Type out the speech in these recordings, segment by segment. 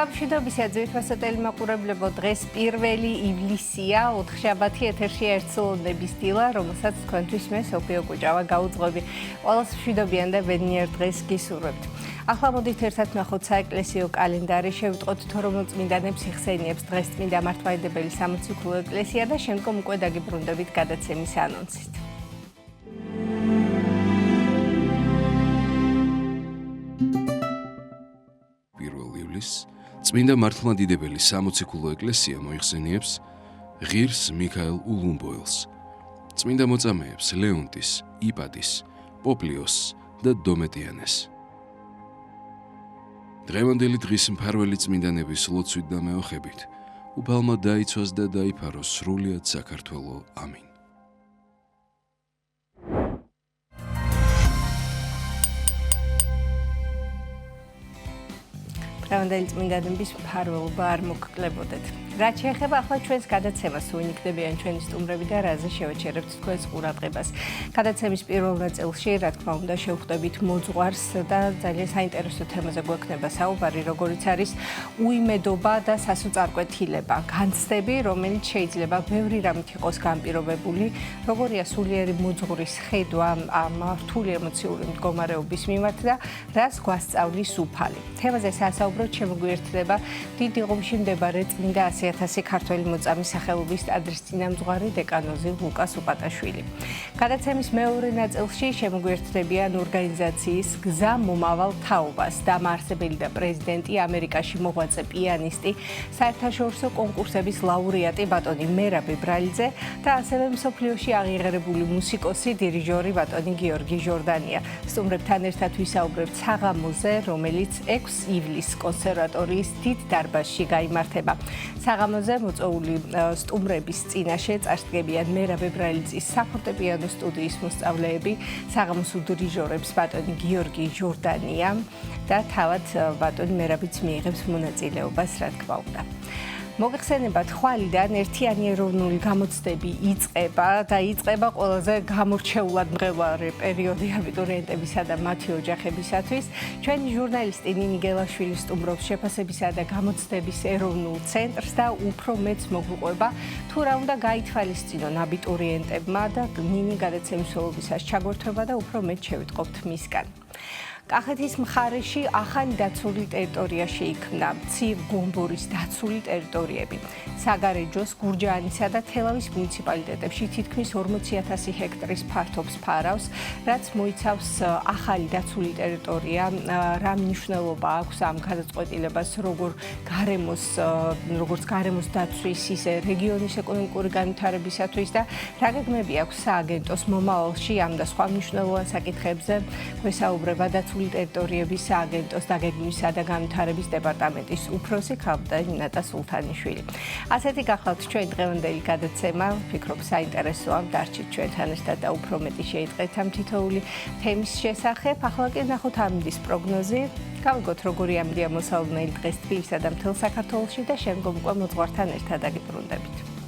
მშვიდობისა ძვირფასო ტელემაყურებლებო, დღეს 1 ივლისია, ოთხშაბათი ეთერშია ერთსულოვნების დილა, რომელსაც თქვენთვის მე სოფიო კუჭავა გაუძღვები. ყველას მშვიდობიან და ბედნიერ დღეს გისურვებთ. ახლა მოდით ერთად ვნახოთ საეკლესიო კალენდარი, შევიტყოთ თუ რომელ წმინდანებს იხსენიებს დღეს წმინდა მართლმადიდებელი სამოციქულო ეკლესია და შემდგომ უკვე დაგიბრუნდებით გადაცემის ანონსით. წმინდა მართლმადიდებელი სამოციქულო ეკლესია მოიხსენიებს ღირს მიქაელ ულუმბოელს, წმინდა მოწამეებს ლეონტის, იპატის, პოპლიოსს და დომეტიანეს. დღევანდელი დღის მფარველი წმინდანების ლოცვით და მეოხებით უფალმა დაიცვას და დაიფაროს სრულიად საქართველო. ამინ. დღევანდელი წმინდანების მფარველობა არ მოგკლებოდეთ. რაც შეეხება ახლა ჩვენს გადაცემას, თუ ინიქდებიან ჩვენი სტუმრები და რაზე შევაჩერებთ თქვენს ყურადღებას. გადაცემის პირველ ნაწილში, რა თქმა უნდა, შევხვდებით მოძღვარს და ძალიან საინტერესო თემაზე გვექნება საუბარი, როგორიც არის უიმედობა და სასოწარკვეთილება, განცდები, რომელიც შეიძლება ბევრი რამით იყოს განპირობებული, როგორია სულიერი მოძღვრის ხედვა ამ რთული ემოციური მდგომარეობის მიმართ და რას გვასწავლის უფალი. თემაზე საუბრობთ შემოგვიერთდება დიდი ღუმში მდებარე წმინდა 100.000 ქართველი მოწამის სახელობის ტაძრის წინამძღვარი დეკანოზი ლუკას უპატაშვილი. გადაცემის მეორე ნაწილში შემოგვიერთდებიან ორგანიზაციის გზა მომავალ თაობას დამაარსებელი და პრეზიდენტი, ამერიკაში მოღვაწე პიანისტი, საერთაშორისო კონკურსების ლაურეატი ბატონი მერაბ ებრალიძე და ასევე მსოფლიოში აღიარებული მუსიკოსი, დირიჟორი ბატონი გიორგი ჟორდანია. სტუმრებთან ერთად ვისაუბრებთ საღამოზე, რომელიც 6 ივლისს კონსერვატორიის დიდ დარბაზში გაიმართება. საღამოზე მოწვეული სტუმრების წინაშე წარსდგებიან მერაბ ებრალიძის საფორტეპიანო სტუდიის მოსწავლეები, საღამოს უდირიჟორებს ბატონი გიორგი ჟორდანია და თავად ბატონი მერაბიც მიიღებს მონაწილეობას, რა თქმა უნდა. მოგეხსენებათ, ხვალიდან ერთიანი ეროვნული გამოცდები იწყება და იწყება ყველაზე გამორჩეულად მღელვარე პერიოდი აბიტურიენტებისა და მათი ოჯახებისათვის. ჩვენი ჟურნალისტი ნინი გელაშვილი სტუმრობს შეფასებისა და გამოცდების ეროვნულ ცენტრს და უფრო მეც მოგვიყვება თუ რა უნდა გაითვალისწინონ აბიტურიენტებმა და ნინი გადაცემის სოლობისას ჩაგვერთვება და უფრო მეც შევიტყობთ მისგან. კახეთის მხარეში ახალი დაცული ტერიტორია შეიქმნა, მცირ გომბორის დაცული ტერიტორიები. საგარეჯოს, გურჯაანისა და თელავის მუნიციპალიტეტებში თითქმის 40.000 ჰექტარის ფართობს ფარავს, რაც მოიცავს ახალი დაცული ტერიტორია, რა მნიშვნელობა აქვს ამ გადაწყვეტილებას, როგორც გარემოს დაცვის, ისე რეგიონის ეკონომიკური განვითარებისათვის და რა გეგმები აქვს სააგენტოს მომავალში ამ და სხვა მნიშვნელოვან საკითხებზე გვესაუბრება დაცული ტერიტორიების სააგენტოს დაგეგმვისა და განვითარების დეპარტამენტის უფროსი ქალბატონი ნატა სულთანიშვილი. ასეთი გახლავთ ჩვენ დღევანდელი გადაცემა, ვფიქრობ საინტერესოა, დარჩით ჩვენთან ერთად და უფრო მეტი შეიტყეთ ამ თითოეული თემის შესახებ. ახლა კი ნახოთ ამინდის პროგნოზი. გავიგოთ როგორი ამინდია მოსალოდნელი დღეს თბილისსა და მთელ საქართველოში და შემდგომ უკვე მოძღვართან ერთად დაგიბრუნდებით.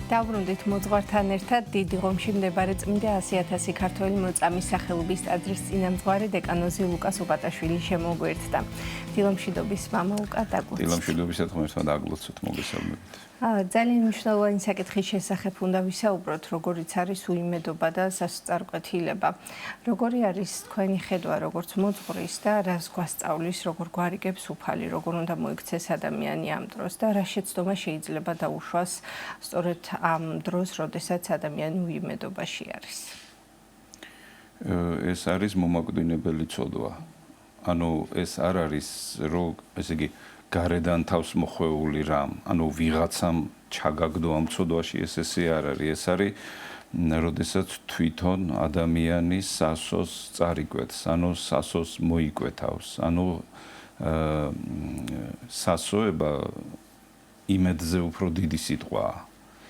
დავბრუნდით მოძღვართან ერთად დიდი ღომში მდებარე წმინდა 100,000 ქართველი მოწამის სახელობის ტაძრის წინამძღვარი დეკანოზი ლუკას უბატაშვილი შემოგვერთდა. დილომშვიდობის მამა ლუკა დაგლოცოთ. დილომშვიდობისა თმერთმა დაგლოცოთ მოგესალმებით. ძალიან მნიშვნელოვანი საკითხის შესახებ უნდა ვისაუბროთ, როგორიც არის უიმედობა და სასწარკვეთილება. Როგორი არის თქვენი ხედვა, როგორც მოძღვრის და რას გვასწავლის, როგორ გვარიგებს უფალი, როგორ უნდა მოიქცეს ადამიანი ამ დროს და რა შეცდომა შეიძლება დაუშვას სწორედ ამ დროს, როდესაც ადამიანი უიმედობაში არის. ეს არის მომაკვდინებელი ცოდვა. ანუ ეს არ არის ესე იგი გარედან თავს მოხვეული რამ, ანუ ვიღაცამ ჩაგაგდო ამ ცოდვაში ესე არ არის. ეს არის როდესაც თვითონ ადამიანი სასოს წარიკვეთს, ანუ სასოს მოიკვეთავს, ანუ სასოება იმედზე უფრო დიდი სიტყვაა.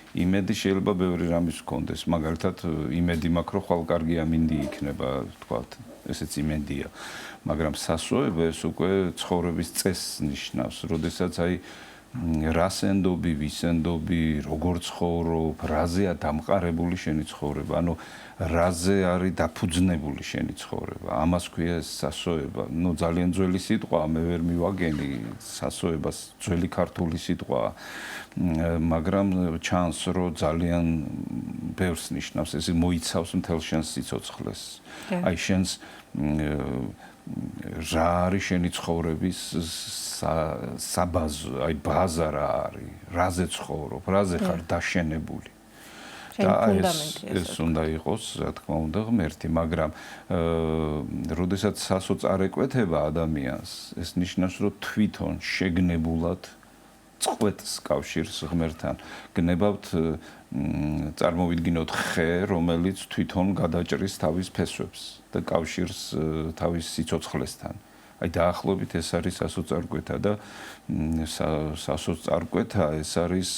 იმედი შეიძლება ბევრი რამის ჰქონდეს, მაგალითად იმედი მაქვს, რომ ხვალ კარგი ამინდი იქნება, თქვათ, ესეც იმედია. მაგრამ სასოება ეს უკვე ცხოვრების წესს ნიშნავს, როდესაც აი რას ენდობი, ვის ენდობი, როგორ ცხოვრობ, რაზეა დამყარებული შენი ცხოვრება, ანუ რაზე არის დაფუძნებული შენი ცხოვრება. ამას ქვია სასოება. ნუ ძალიან ძველი სიტყვაა, მე ვერ მივაგენი სასოებას, ძველი ქართული სიტყვაა. მაგრამ ჩანს, რომ ძალიან ბევრს ნიშნავს, ეს მოიცავს მთელ შენს სიცოცხლეს. აი შენს რა არის შენი ცხოვრების საბაზო, აი ბაზა რა არის, რაზე ცხოვრობ, რაზე ხარ დაშენებული. და ეს უნდა იყოს, რა თქმა უნდა, ღმერთი, მაგრამ როდესაც სასო წარეკვეთება ადამიანს, ეს ნიშნავს, რომ თვითონ შეგნებულად წყვეტს კავშირს ღმერთთან. გნებავთ წარმოვიდგინოთ ხე, რომელიც თვითონ გადაჭრის თავის ფესვებს და კავშირს თავის სიცოცხლესთან. აი დაახლოებით ეს არის სასოწარკვეთა და სასოწარკვეთა ეს არის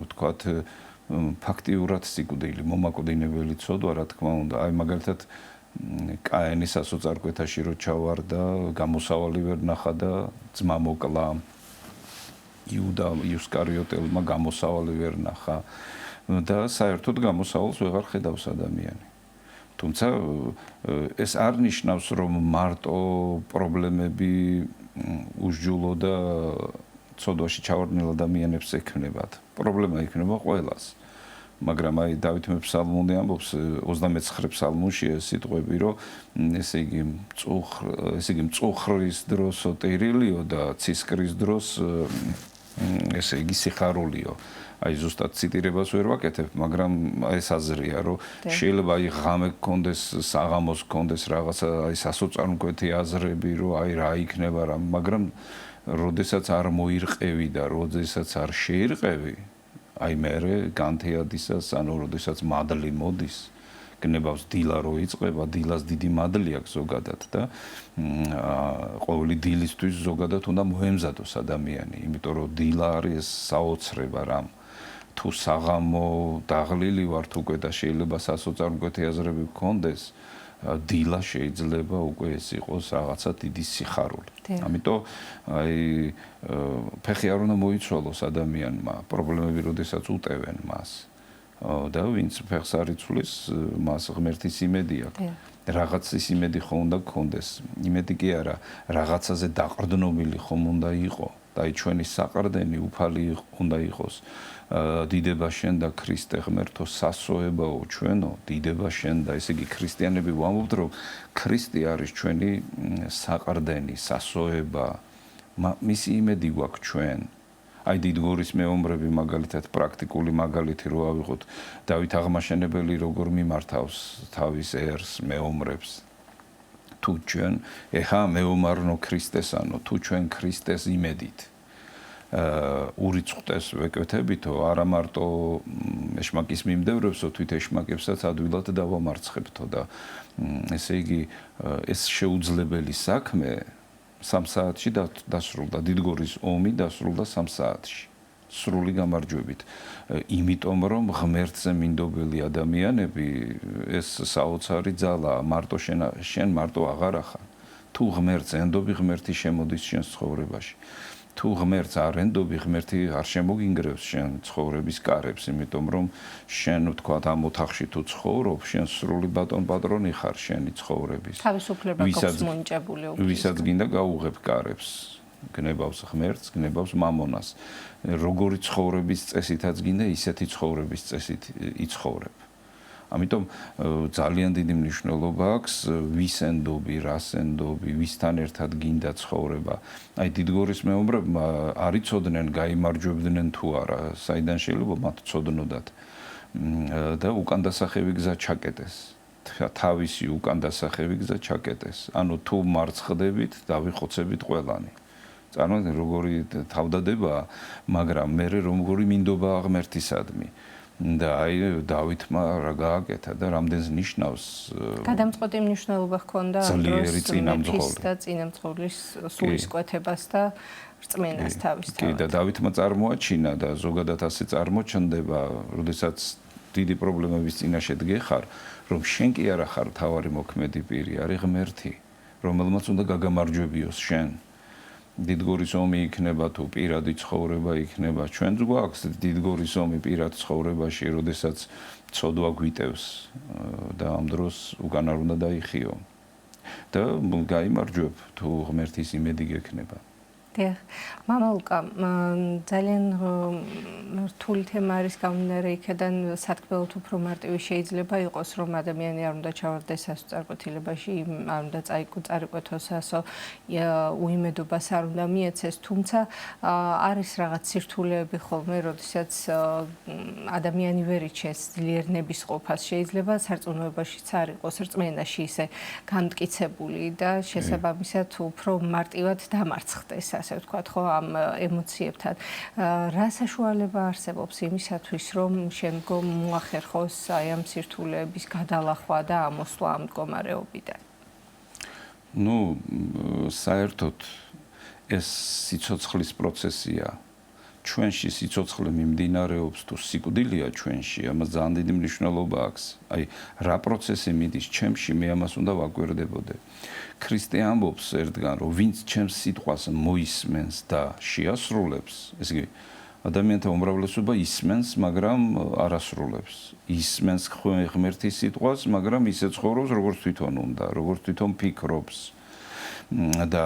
ვთქვათ ფაქტიურად სიკვდილი, მომაკვდინებელი ცოდვა, რა თქმა უნდა. აი მაგალითად კაენის სასოწარკვეთაში რო ჩავარდა, გამოსავალი ვერ ნახა და ძმა მოკლა. იუდა ისკარიოტელმა გამოსავალი ვერ ნახა და საერთოდ გამოსავალს ვეღარ ხედავს ადამიანი. თუმცა ეს არ ნიშნავს, რომ მარტო პრობლემები უსჯულო და ცოდვაში ჩავარდნილ ადამიანებს ექმნებათ. პრობლემა იქნება ყველას. მაგრამ აი დავით მეფსალმონი ამბობს 29 ფსალმუნში ეს სიტყვები, რომ ესე იგი მწუხრის დროს სოტირილიო და ცისკრის დროს ესე იგი სიხარულიო. აი ზუსტად ციტირებას ვერ ვაკეთებ, მაგრამ ეს აზრია, რომ შეიძლება აი ღამე გქონდეს, საღამოს გქონდეს რაღაცა აი სასოწარკვეთი აზრები, რომ აი რა იქნება რა, მაგრამ როდესაც არ მოირყევი და როდესაც არ შეირყევი, აი მერე განთიადისას, ანუ როდესაც მადლი მოდის, გნებავს დილა რო იწყება, დილას დიდი მადლი აქვს ზოგადად და ყოველი დილისთვის ზოგადად უნდა მოემზადოს ადამიანი, იმიტომ რომ დილა არის საოცრება რამ. თუ საღამო დაღლილი ვართ უკვე და შეიძლება სასოწარკვეთი აზრები გქონდეს, დილა შეიძლება უკვე ეს იყოს რაღაცა დიდი სიხარული. ამიტომ აი ფეხი არ უნდა მოიცვალოს ადამიანმა, პრობლემები როდესაც უტევენ მას. და ვინც ფეხს არ იცვლის, მას ღმერთის იმედი აქვს. რაღაცის იმედი ხომ უნდა გქონდეს. იმედი კი არა, რაღაცაზე დაყრდნობილი ხომ უნდა იყო. და აი ჩვენი საყრდენი უფალი უნდა იყოს. დიდება შენ და ქრისტე ღმერთო სასოებაო ჩვენო, დიდება შენ და ესე იგი ქრისტიანები ვამბობთ, რომ ქრისტე არის ჩვენი საყრდენი, სასოება. მისი იმედი გვაქვს ჩვენ. აი დიდგორის მეომრები მაგალითად პრაქტიკული მაგალითი რო ავიღოთ, დავით აღმაშენებელი როგორ მიმართავს თავის ერს მეომრებს. თუ ჩვენ ეხა მეომარნო ქრისტესანო, თუ ჩვენ ქრისტეს იმედით ურიცხვტეს ვეკეთებითო, არა მარტო ეშმაკის მიმდევრებსო, თვით ეშმაკებსაც ადვილად დავამარცხებთო და ესე იგი ეს შეუძლებელი საქმე 3 საათში დასრულდა. დიდგორის ომი დასრულდა 3 საათში. სრული გამარჯვებით. იმიტომ რომ ღმერთზე მინდობელი ადამიანები ეს საოცარი ძალაა, მარტო შენ მარტო აღარ ახარ. თუ ღმერთს ენდობი, ღმერთი შემოდის შენს ცხოვრებაში. თუ ღმერთს არ ენდობი, ღმერთი არ შემოგინგრევს შენ ცხოვრების კარებს, იმიტომ რომ შენ ვთქვათ ამ ოთახში თუ ცხოვრობ, შენ სრული ბატონ-პატრონი ხარ შენი ცხოვრების. თავისუფლება გვაქვს მონიჭებული უფლის. ვისაც გინდა გაუღებ კარებს. გნებავს ღმერთს, გნებავს მამონას. როგორი ცხოვრების წესითაც გინდა, ისეთი ცხოვრების წესით იცხოვრებ. ამიტომ ძალიან დიდი მნიშვნელობა აქვს ვის ენდობი, რას ენდობი, ვისთან ერთად გინდა ცხოვრება. აი დიდგორის მეომრებმა არ იცოდნენ, გაიმარჯვებდნენ თუ არა, საიდან შეიძლება მათ ცოდნოდათ და უკან დასახევი გზა ჩაკეტეს. თავისი უკან დასახევი გზა ჩაკეტეს. ანუ თუ მარცხდებით, დავიხოცებით ყველანი. წარმოიდგინე როგორი თავდადებაა, მაგრამ მე როგორი მინდობა ღმერთისადმი. და აი დავითმა რა გააკეთა და რამდენს ნიშნავს გადამწყვეტი მნიშვნელობა ჰქონდა ძლიერი წინამძღოლი და წინამძღოლის სულისკვეთებას და რწმენას თავის კი და დავითმა წარმოაჩინა და ზოგადად ასე წარმოჩნდება, როდესაც დიდი პრობლემების წინაშე დგეხარ, რომ შენ კი არა ხარ თავარი მოქმედი პირი, არის ღმერთი, რომელმაც უნდა გაგამარჯვებიოს შენ. დიდგორის ომი იქნება თუ პირადი ცხოვრება იქნება, ჩვენც გვაქვს დიდგორის ომი პირად ცხოვრებაში, როდესაც ცოდვა გვიტევს და ამ დროს უკან არ უნდა დაიხიო. და გაიმარჯვებ თუ ღმერთის იმედი გექნება. დიახ, მამა ლუკა, ძალიან რთული თემა არის გამომდინარე იქიდან, სათქმელოდ უფრო მარტივი შეიძლება იყოს, რომ ადამიანი არ უნდა ჩავარდეს ასო წარკვეთილებაში, არ უნდა წარიკვეთოს ასო უიმედობას არ უნდა მიეცეს, თუმცა არის რაღაც სირთულეები ხოლმე, როდესაც ადამიანი ვერ იჩენს ძლიერნების ყოფას, შეიძლება სარწმუნოებაშიც არ იყოს, რწმენაში ისე განმტკიცებული და შესაბამისად უფრო მარტივად დამარცხდეს. ასე ვთქვათ, ხო, ამ ემოციებთან. რა საშუალება არსებობს იმისათვის, რომ შემდგომ მოახერხოს აი ამ სირთულეების გადალახვა და ამოსვლა ამ მდგომარეობიდან? ნუ, საერთოდ ეს სიცოცხლის პროცესია. ჩვენში სიცოცხლე მიმდინარეობს თუ სიკვდილია ჩვენში, ამას ძალიან დიდი მნიშვნელობა აქვს. აი, რა პროცესი მიდის ჩემში, მე ამას უნდა ვაკვირდებოდე. ქრისტე ამბობს ერთგან, რომ ვინც ჩემს სიტყვას მოისმენს და შეასრულებს, ესე იგი, ადამიანთა უმრავლესობა ისმენს, მაგრამ არ ასრულებს. ისმენს ღმერთის სიტყვას, მაგრამ ისე ცხოვრობს, როგორც თვითონ უნდა, როგორც თვითონ ფიქრობს. და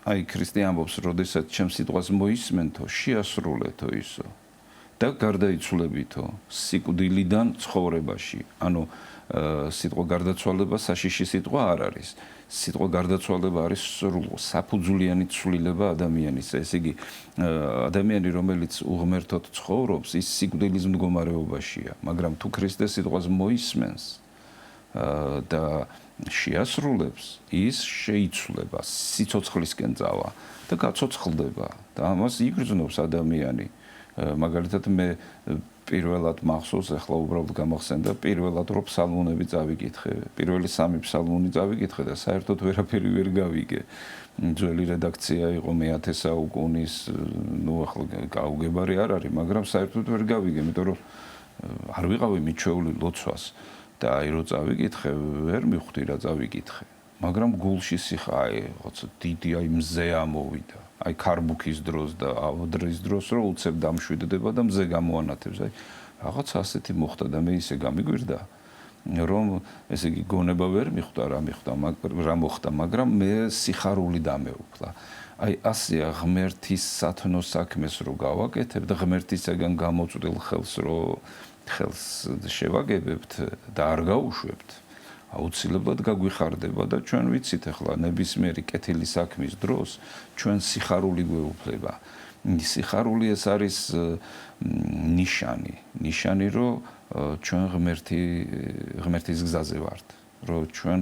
აი ქრისტე ამბობს, როდესაც ჩემს სიტყვას მოისმენთო, შეასრულეთო ისო და გარდაიცვლებითო სიკვდილიდან ცხოვრებაში. ანუ სიტყვა გარდაცვალება საშიში სიტყვა არ არის. სიტყვა გარდაცვალება არის საფუძვლიანი ცვლილება ადამიანის. ესე იგი, ადამიანი, რომელიც უღმერთოდ ცხოვრობს, ის სიკვდილის მდგომარეობაშია, მაგრამ თუ ქრისტეს სიტყვას მოისმენს და შეასრულებს, ის შეიცვლება, სიცოცხლისკენ წავა და გაცოცხლდება და ამას იგრძნობს ადამიანი. მაგალითად მე პირველად მახსოვს, ახლა უბრალოდ გამახსენდა, პირველად რო ფსალმუნები წავიკითხე, პირველი 3 ფსალმუნი წავიკითხე და საერთოდ ვერაფერი ვერ გავიგე. ძველი რედაქცია იყო მე-10 საუკუნის, ნუ ახლა გაუგებარი არ არის, მაგრამ საერთოდ ვერ გავიგე, იმიტომ რომ არ ვიყავი მიჩვეული ლოცვას. და აი რო წავიკითხე, ვერ მივხვდი რა წავიკითხე. მაგრამ გულში სიხა, აი, რაღაცა დიდი აი მზე ამოვიდა. აი ქარბუქის დროს და ავდრის დროს რო უცებ დამშვიდდება და მზე გამოანათებს. აი რაღაც ასეთი მოხდა და მე ისე გამიგვირდა, რომ ესე იგი გონება ვერ მიხვდა, რა მოხდა, მაგრამ მე სიხარული დამეუფლა. აი ასეა ღმერთის სათნო საქმეს რო გავაკეთებ და ღმერთისაგან გამოწვდელ ხელს რო ხელს შევაგებებთ და არ გაუშვებთ, აუცილებლად გაგვიხარდება და ჩვენ ვიცით ახლა ნებისმიერი კეთილი საქმის დროს ჩვენ სიხარული გვეუფლება. სიხარული ეს არის ნიშანი, რომ ჩვენ ღმერთის გზაზე ვართ, რომ ჩვენ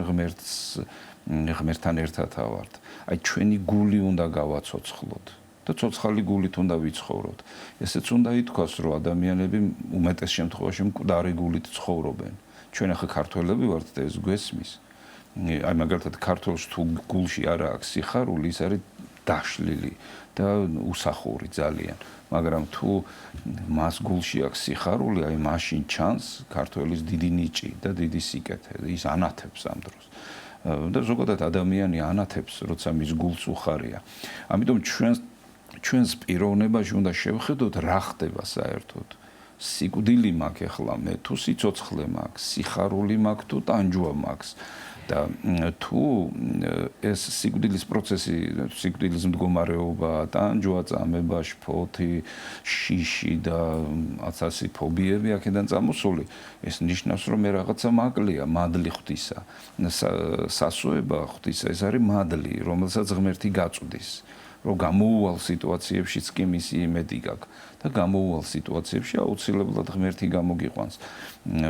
ღმერთთან ერთად ვართ. აი ჩვენი გული უნდა გავაცოცხლოთ. და ცოცხალი გულით უნდა ვიცხოვროთ. ესეც უნდა ითქვას, რომ ადამიანები უმეტეს შემთხვევაში მკვდარი გულით ცხოვრობენ. ჩვენ ახლა ქართველები ვართ და ეს გვესმის. აი მაგალითად ქართველს თუ გულში არ აქვს სიხარული, ის არის დაშლილი და უსახური ძალიან. მაგრამ თუ მას გულში აქვს სიხარული, აი მაშინ ჩანს ქართველის დიდი ნიჭი და დიდი სიკეთე. ის ანათებს ამ დროს. და ზოგადად ადამიანი ანათებს, როცა მის გულს უხარია. ამიტომ ჩვენს პიროვნებაში უნდა შევხედოთ რა ხდება საერთოდ. სიკვდილი მაქვს ახლა მე, თუ სიცოცხლე მაქვს, სიხარული მაქვს თუ ტანჯვა მაქვს. და თუ ეს სიკვდილის პროცესი, სიკვდილის მდგომარეობა, ტანჯვა, წამება, შფოთი, შიში და აცასი ფობიები აქედან წამოსული, ეს ნიშნავს, რომ მე რაღაცა მაკლია, მადლი ღვთისა. სასოება ღვთისა, ეს არის მადლი, რომელსაც ღმერთი გაწვდის. რომ გამოუვალ სიტუაციებშიც კი მისი იმედი გაქვს და გამოუვალ სიტუაციებში აუცილებლად ღმერთი გამოგიყვანს.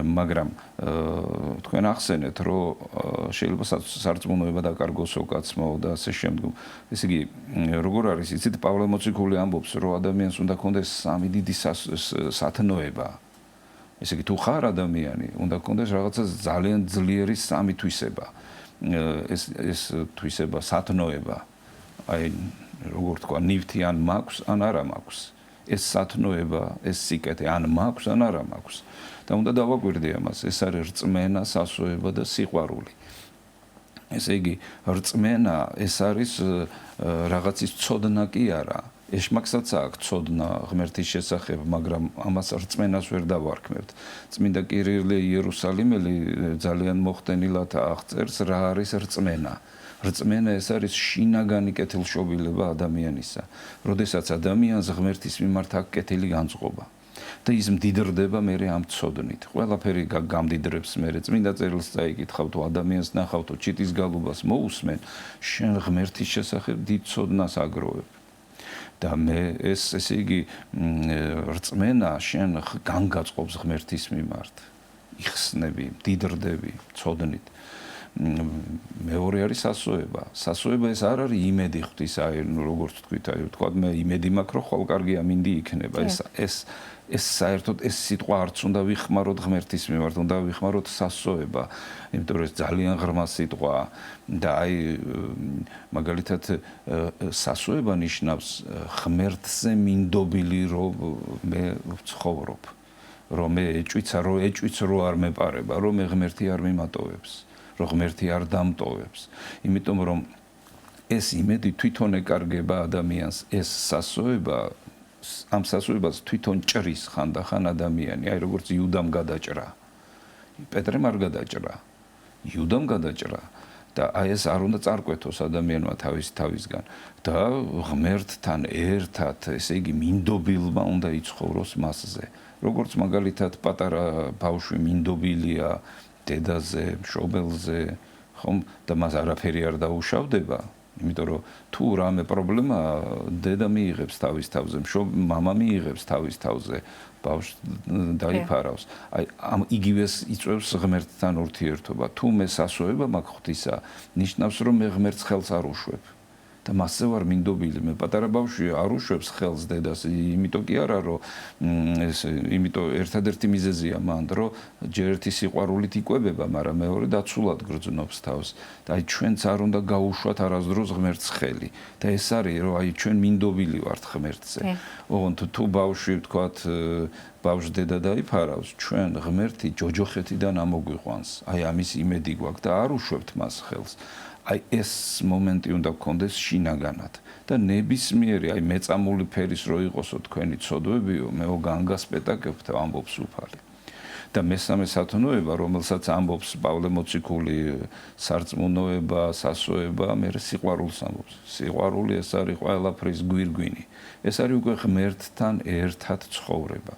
მაგრამ თქვენ ახსენეთ, რომ შეიძლება სარწმუნოება დაკარგოსო კაცმო და ასე შემდგომ. ესე იგი, როგორ არის, იცით, პავლე მოციქული ამბობს, რომ ადამიანს უნდა ქონდეს სამი დიდი სათნოება. ესე იგი, თუ ხარ ადამიანი, უნდა ქონდეს რაღაცა ძალიან ძლიერი სამი თვისება. ეს თვისება, სათნოება. აი როგორ თქვა, ნივთი ან მაქვს, ან არა მაქვს. ეს სათნოება, ეს სიკეთე ან მაქვს, ან არა მაქვს. და უნდა დავაკვირდე ამას, ეს არის რწმენა, სასოება და სიყვარული. ესე იგი, რწმენა ეს არის რაღაცის ცოდნა კი არა. ეშმაკსაც აქვს ცოდნა ღმერთის შესახებ, მაგრამ ამას რწმენას ვერ დავარქმევთ. წმინდა კირილე იერუსალიმელი ძალიან მოხდენილად აღწერს რა არის რწმენა. რწმენა ეს არის შინაგანი კეთილშობილება ადამიანისა. როდესაც ადამიანს ღმერთის მიმართ აქვს კეთილი განწყობა და ის მდიდრდება მერე ამ ცოდნით. ყველაფერი გამდიდრებს მერე. წმინდა წერილს წაიკითხავ, თუ ადამიანს ნახავ, თუ ჩიტის გალობას მოусმენ, შენ ღმერთის შესახებ დიდ ცოდნას აგროვებ. და მე ესე იგი რწმენა შენ განგაწყობს ღმერთის მიმართ. იხსნები, მდიდრდები ცოდნით. მეორე არის სასოება. სასოება ეს არ არის იმედი ღვთის, აი როგორც თქვით, აი თქვა მე იმედი მაქვს, რომ ხოლ კარგია მინდი იქნება. ეს საერთოდ ეს სიტყვა არც უნდა ვიხმაროთ ღმერთის მიმართ, უნდა ვიხმაროთ სასოება. იმიტომ რომ ეს ძალიან ღრმა სიტყვაა და აი მაგალითად სასოება ნიშნავს ღმერთზე მინდობილი, რომ მე ვცხოვრობ, რომ მე ეჭვიცა, რომ არ მეპარება, რომ მე ღმერთი არ მიმატოვებს. რომ ღმერთი არ დამტოვებს. იმიტომ რომ ეს იმედი თვითონ ეკარგება ადამიანს, ეს სასოება, ამ სასოებას თვითონ ჭრის ხანდახან ადამიანი, აი როგორც იუდამ გადაჭრა. პეტრემ არ გადაჭრა. იუდამ გადაჭრა და აი ეს არ უნდა წარკვეთოს ადამიანმა თავისგან და ღმერთთან ერთად, ესე იგი მინდობილმა უნდა იცხოვროს მასზე. როგორც მაგალითად პატარა ბავშვი მინდობილია დედაზე, მშობელზე, ხომ და მას არაფერი არ დაუშავდება, იმიტომ რომ თუ რამე პრობლემა დედა მიიღებს თავის თავზე, მამა მიიღებს თავის თავზე, ბავშვს დაიფარავს. აი ამ იგივეს იწვევს ღმერთთან ურთიერთობა. თუ მე სასოება მაქვს ღვთისა, ნიშნავს რომ მე ღმერთს ხელს არ უშვებ. და მასზე ვარ მინდობილი. მე პატარა ბავშვი არ უშვებს ხელს დედას, იმიტომ კი არა, რომ იმიტომ ერთადერთი მიზეზია მან, რომ ჯერ ერთი სიყვარულით იკვებება, მაგრამ მეორე დაცულად გრძნობს თავს. და აი ჩვენც არ უნდა გაუშვათ არასდროს ღმერთს ხელი. და ეს არის, რომ აი ჩვენ მინდობილი ვართ ღმერთზე. ოღონდ თუ ბავშვი ვთქვათ, ბავშვს დედა დაიფარავს, ჩვენ ღმერთი ჯოჯოხეთიდან ამოგვიყვანს. აი ამის იმედი გვაქვს და არ უშვებთ მას ხელს. აი ეს მომენტი უნდა გქონდეს შინაგანად და ნებისმიერი აი მეწამული ფერის რო იყოსო თქვენი ცოდვებიო, მეო განგასპეტაკებთ ამბობს უფალი. და მესამე სათნოება, რომელსაც ამბობს პავლე მოციქული, სარწმუნოება, სასოება, მე სიყვარულს ამბობს. სიყვარული ეს არის ყველაფრის გვირგვინი. ეს არის უკვე ღმერთთან ერთად ცხოვრება.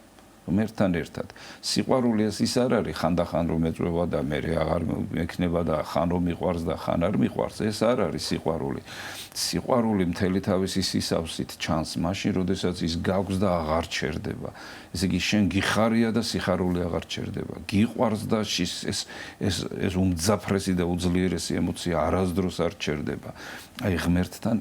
ღმერთთან ერთად. სიყვარული ის არ არის ხანდახან რომ ეწვევა და მე აღარ მექნება და ხან რომ მიყვარს და ხან არ მიყვარს. ეს არ არის სიყვარული. სიყვარული მთელი თავისი სისავსით ჩანს მაშინ, როდესაც ის გაქვს და აღარ ჩერდება. ესე იგი შენ გიხარია და სიხარული აღარ ჩერდება. გიყვარს და ეს უმძაფრესი და უძლიერესი ემოცია არასდროს არ ჩერდება. აი ღმერთთან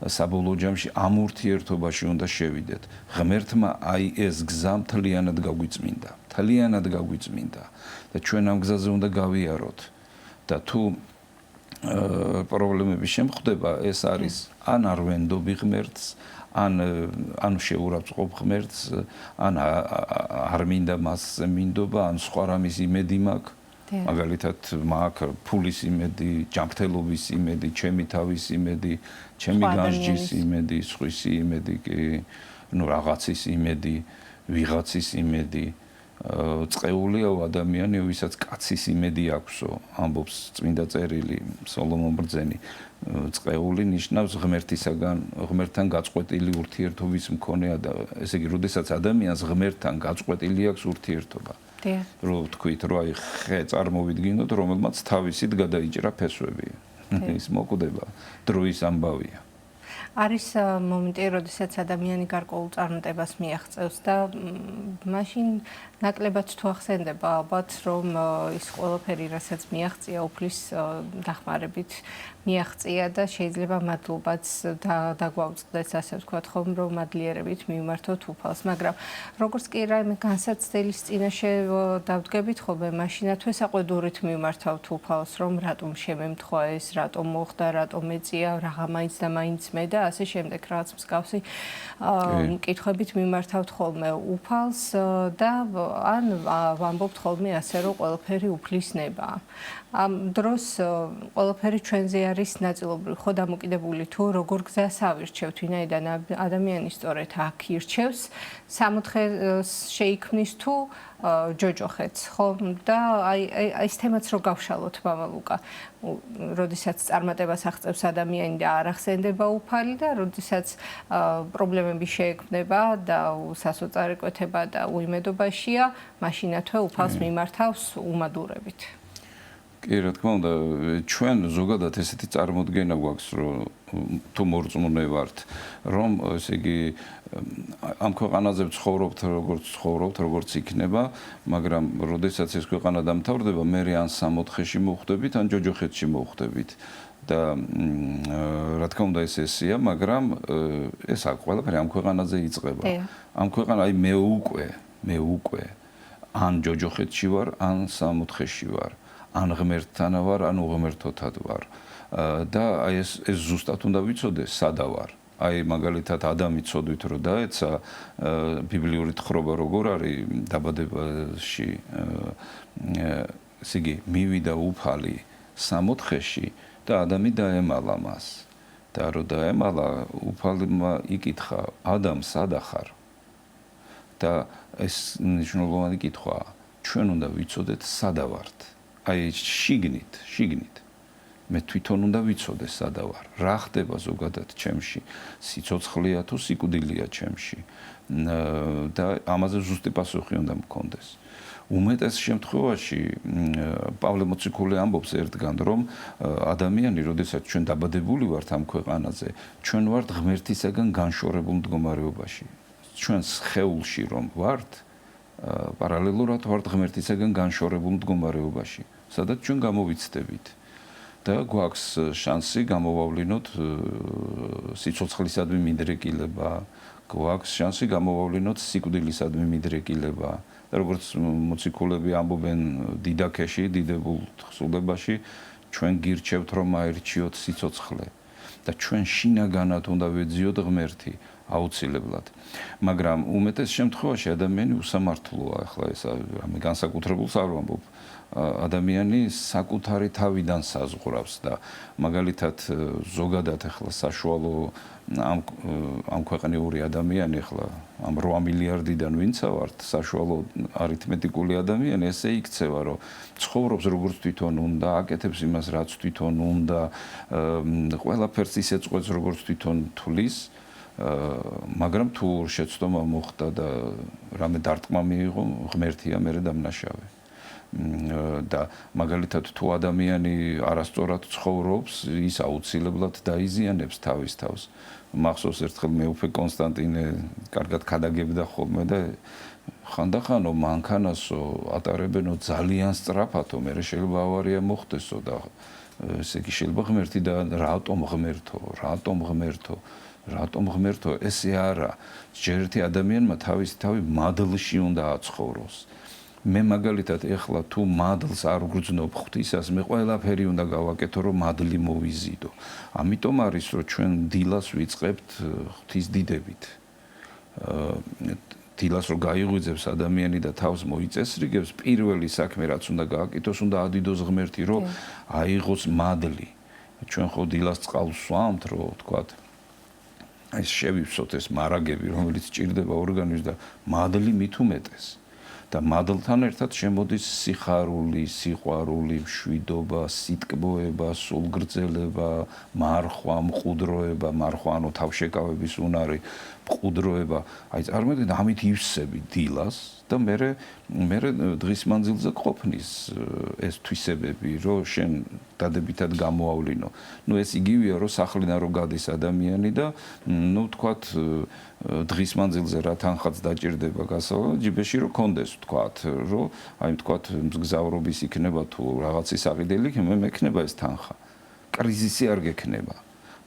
საბოლოო ჯამში ამ ურთიერთობაში უნდა შევიდეთ. ღმერთმა აი ეს გზა მთლიანად გაგვიწმინდა. მთლიანად გაგვიწმინდა და ჩვენ ამ გზაზე უნდა გავიაროთ. და თუ პრობლემები შემხვდება, ეს არის ან არ ვენდობი ღმერთს, ან შეურაცხყოფ ღმერთს, ან არ მინდა მასზე მინდობა, ან სხვა რამის იმედი მაქვს. მაგალითად მაქვს ფულის იმედი, ჯანმრთელობის იმედი, ჩემი თავის იმედი, ჩემი განსჯის იმედი, სხვის იმედი კი, ну რაღაცის იმედი, ვიღაცის იმედი. წყეულია ადამიანი, ვისაც კაცის იმედი აქვსო, ამბობს წმინდა წერილი სოლომონ ბრძენი. წყეული ნიშნავს ღმერთთან გაწყვეტილი ურთიერთობის მქონე ესე იგი, როდესაც ადამიანს ღმერთთან გაწყვეტილი აქვს ურთიერთობა. რომ თქვით, რომ აი ხე წარმოვიდგინოთ, რომელმაც თავისით გადაიჭრა ფესვები. ის მოკვდება, დროის ამბავია. არის მომენტი, როდესაც ადამიანი გარკვეულ წარმატებას მიაღწევს და მაშინ ნაკლებად თუ ახსენდება ალბათ, რომ ის ყველაფერი, რასაც მიაღწია, უფლის დახმარებით მიაღწია და შეიძლება მადლობაც დაგვაუწყდეს, ასე ვთქვათ, ხომ, რომ მადლიერებით მივმართოთ უფალს, მაგრამ როგორც კი რაიმე განსაცდელის წინაშე დავდგებით ხოლმე, მაშინათვე საყვედურით მივმართავთ უფალს, რომ რატომ შემემთხვა ეს, რატომ მოხდა, რატომ ეწია, რაღა მაინც და მაინც მე და ასე შემდეგ, რაღაც მსგავსი მკითხვებით მიმართავთ ხოლმე უფალს და ან ვამბობთ ხოლმე ასე, რომ ყველაფერი უფლის ნებაა. ამ დროს ყველაფერი ჩვენზე არის ნაწილობრივ ხო დამოკიდებული თუ როგორ გზას ავირჩევთ, ვინაიდან ადამიანი სწორედ აქ ირჩევს, 64-ს შეიქმნის თუ ჯოჯოხეთს, ხო? და აი ეს თემაც რო გავშალოთ, მამა ლუკა. როდესაც წარმატებას აღწევს ადამიანი და არ ახსენდება უფალი და როდესაც პრობლემები შეექმნება და სასოწარე კვეთება და უიმედობაშია, მაშინათვე უფალს მიმართავს უმადურებით. კი, რა თქმა უნდა, ჩვენ ზოგადად ესეთი წარმოდგენა გვაქვს, რომ თუ მორწმუნე ვართ, რომ ესე იგი ამ ქვეყანაზე ცხოვრობთ, როგორც იქნება, მაგრამ როდესაც ეს ქვეყანა დამთავრდება, მე ან 64-ში მოვხვდებით, ან ჯოჯოხეთში მოვხვდებით. და რა თქმა უნდა ეს ესეა, მაგრამ ეს ყველაფერი ამ ქვეყანაზე იწყება. ამ ქვეყანა აი მე უკვე ან ჯოჯოხეთში ვარ, ან 64-ში ვარ. ან ღმერთთან ვარ, ან უღმერთოთად ვარ. და აი ეს ზუსტად უნდა ვიცოდეს, სადა ვარ. აი მაგალითად ადამი ცოდვით რო დაეცა ბიბლიური თხრობა როგორ არის დაბადებაში ესე იგი მივიდა უფალი 64-ში და ადამი დაემალა მას. და რო დაემალა უფალმა იკითხა ადამ სადა ხარ? და ეს მნიშვნელოვანი კითხვაა. ჩვენ უნდა ვიცოდეთ სადა ვართ. აი შიგნით მე თვითონ უნდა ვიცოდე სადა ვარ რა ხდება ზოგადად ჩემში სიცოცხლეა თუ სიკვდილია ჩემში და ამაზე ზუსტი პასუხი უნდა მქონდეს უმეტეს შემთხვევაში პავლე მოციქული ამბობს ერთგან რომ ადამიანი როდესაც ჩვენ დაბადებული ვართ ამ ქვეყანაზე ჩვენ ვართ ღმერთისაგან განშორებულ მდგომარეობაში ჩვენ სხეულში რომ ვართ პარალელურად ვართ ღმერთისაგან განშორებულ მდგომარეობაში, სადაც ჩვენ გამოვიცდებით და გვაქვს შანსი გამოვავლინოთ სიცოცხლისადმი მიდრეკილება, გვაქვს შანსი გამოვავლინოთ სიკვდილისადმი მიდრეკილება და როგორც მოციქულები ამბობენ დიდაქეში, დიდებულ თხზულებაში, ჩვენ გირჩევთ რომ აერჩიოთ სიცოცხლე და ჩვენ შინაგანად უნდა ვეძიოთ ღმერთი აუცილებლად. მაგრამ უმეტეს შემთხვევაში ადამიანი უსამართლოა, ახლა ეს რამე განსაკუთრებულს არ ვამბობ. ადამიანი საკუთარი თავიდან საზღვრავს და მაგალითად ზოგადად ახლა საშუალო ამ ქვეყნიური ადამიანი ახლა ამ 8 მილიარდიდან ვინცა ვართ, საშუალო არითმეტიკული ადამიანი ესე იქცევა, რომ ცხოვრობს როგორც თვითონ უნდა, აკეთებს იმას, რაც თვითონ უნდა, ყველაფერს ისე წყვეტს, როგორც თვითონ თulis. მაგრამ თუ შეცდომა მოხდა და რამე დარტყმა მიიღო, ღმერთია მერე დამნაშავე. და მაგალითად თუ ადამიანი არასწორად ცხოვრობს, ის აუცილებლად დაიზიანებს თავის თავს. მახსოვს ერთხელ მეუფე კონსტანტინე კარგად ქადაგებდა ხოლმე და ხანდახანო მანქანასო ატარებენო ძალიან სწრაფათო, მერე შეიძლება ავარია მოხდესო და ესე იგი შეიძლება ღმერთი და რატომ ღმერთო, ესე არა. ჯერ ერთი ადამიანმა თავისი თავი მადლში უნდა აცხოვროს. მე მაგალითად ეხლა თუ მადლს არ ვგრძნობ ღვთისას, მე ყველაფერი უნდა გავაკეთო, რომ მადლი მოვიზიდო. ამიტომ არის, რომ ჩვენ დილას ვიწყებთ ღვთის დიდებით. დილას რო გაიღვიძებს ადამიანი და თავს მოიწესრიგებს, პირველი საქმე რაც უნდა გააკეთოს, უნდა ადიდოს ღმერთი, რომ აიღოს მადლი. ჩვენ ხო დილას წყალს ვსვამთ, რომ თქვათ აი შევიფსოთ ეს მარაგები, რომელიც ჭირდება ორგანიზმს და მადლი მით უმეტეს. და მადლთან ერთად შემოდის სიხარული, სიყვარული, მშვიდობა, სიტკბოება, სულგრძელება, მარხვა, მყუდროება, მარხვა ანუ თავშეკავების უნარი, მყუდროება. აი წარმოგიდგენთ, ამით ივსები დილას და მე დღის მანძილზე ყოფნის ეს თვისებები, რომ შენ დადებითად გამოავლინო. ნუ ეს იგივეა, რომ სახლიდან რო გადის ადამიანი და ნუ თქვათ დღის მანძილზე რა თანხაც დაჭირდება გასავალ ჯიბეში რო კონდეს თქვათ რომ აი თქვათ მგზავრობის იქნება თუ რაღაცის აღიდელი მე მექნება ეს თანხა კრიზისი არ გექნება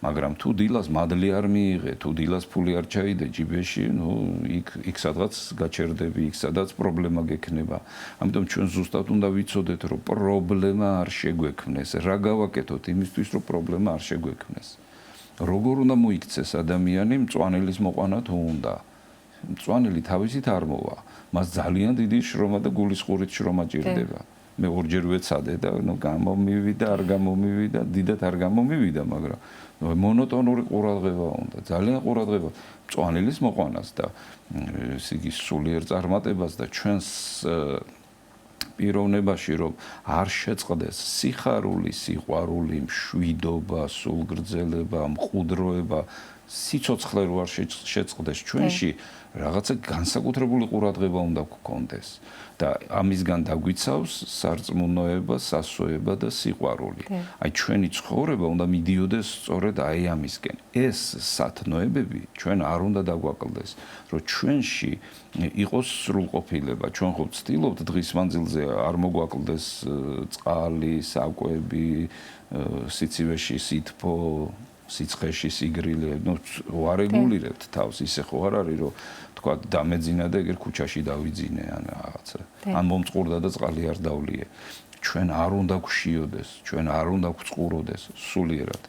მაგრამ თუ დილას მადლი არ მიიღე თუ დილას ფული არ ჩაიდე ჯიბეში ნუ იქ სადღაც გაჩერდები იქ სადაც პრობლემა გექნება ამიტომ ჩვენ ზუსტად უნდა ვიცოდეთ რომ პრობლემა არ შეგვექმნეს რა გავაკეთოთ იმისთვის რომ პრობლემა არ შეგვექმნეს როგორ უნდა მოიქცეს ადამიანი მწვანელის მოყვანა თუ უნდა მწვანელი თავისით არ მოვა მას ძალიან დიდი შრომა და გულისხმობით შრომა ჭირდება მე ორჯერ ვეცადე და ნუ გამომივიდა არ გამომივიდა დიდად არ გამომივიდა მაგრამ მონოტონური ყურადღება უნდა ძალიან ყურადღება მწვანელის მოყვანას და ესე იგი სულიერ წარმატებას და ჩვენს პიროვნებაში რომ არ შეწყდეს სიხარული, სიყვარული, მშვიდობა, სულგრძელება, მყუდროება, სიცოცხლე რო არ შეწყდეს ჩვენში, რაღაცა განსაკუთრებული ყურადღება უნდა გქონდეს და ამისგან დაგვიცავს სარწმუნოება, სასოება და სიყვარული. აი ჩვენი ცხოვრება უნდა მიდიოდეს სწორედ აი ამისკენ. ეს სათნოებები ჩვენ არ უნდა დაგვაკლდეს, რომ ჩვენში იყოს სრულყოფილება. ჩვენ ხო ვცდილობთ დღის მანძილზე არ მოგვაკლდეს წყალი, საკვები, სიცივეში სითბო, სიცხეში სიგრილე, ნუ ვარეგულირებთ თავს, ისე ხო არ არის, რომ თქვა დამეძინა და ეგერ ქუჩაში დავიძინე ან რაღაცა. ან მომწყურდა და წყალი არ დავლიე. ჩვენ არ უნდა გვშიოდეს, ჩვენ არ უნდა გვწყუროდეს სულიერად.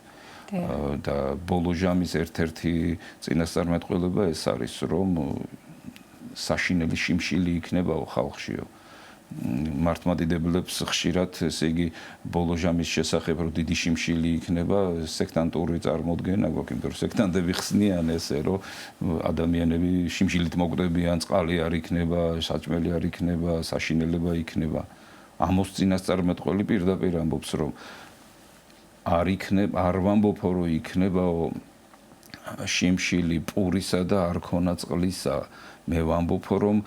და ბოლო ჟამის ერთ-ერთი წინასწარმეტყველება ეს არის, რომ საშინელი შიმშილი იქნება ხალხშიო. მართლმადიდებლებს ხშირად, ესე იგი, ბოლო ჟამის შესახებ რომ დიდი შიმშილი იქნება, სექტანტური წარმოდგენა გვაქვს, იმიტომ რომ სექტანტები ხსნიან ესე, რომ ადამიანები შიმშილით მოკვდებიან, წყალი არ იქნება, საჭმელი არ იქნება, საშინელება იქნება. ამოს წინასწარმეტყველი პირდაპირ ამბობს, რომ არ ვამბობო, რომ იქნებაო შიმშილი პურისა და არქონა წყლისა. მე ვამბობ რომ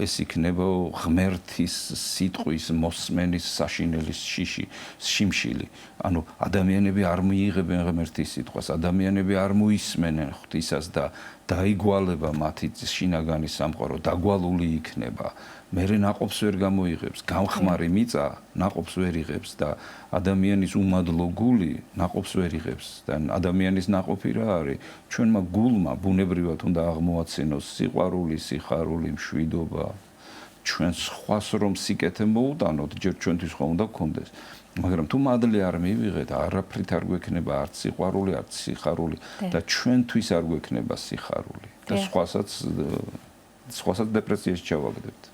ეს იქნება ღმერთის სიტყვის მოსმენის საშინელის შიმშილი. ანუ ადამიანები არ მიიღებენ ღმერთის სიტყვას, ადამიანები არ მოისმენენ ღვთისას და დაიგვალება მათი შინაგანი სამყარო, დაგვალული იქნება. მერე ნაყოფს ვერ გამოიღებს, გამხმარი მიწა ნაყოფს ვერ იღებს და ადამიანის უმადლო გული ნაყოფს ვერ იღებს და ადამიანის ნაყოფი რა არის? ჩვენმა გულმა ბუნებრივად უნდა აღმოაცენოს სიყვარული, სიხარული, მშვიდობა. ჩვენ სხვას რომ სიკეთე მოუტანოთ, ჯერ ჩვენთვის ხომ უნდა გქონდეს. მაგრამ თუ მადლი არ მივიღეთ, არაფრით არ გვექნება არც სიყვარული, არც სიხარული და ჩვენთვის არ გვექნება სიხარული და სხვასაც დეპრესიაში ჩავაგდებთ.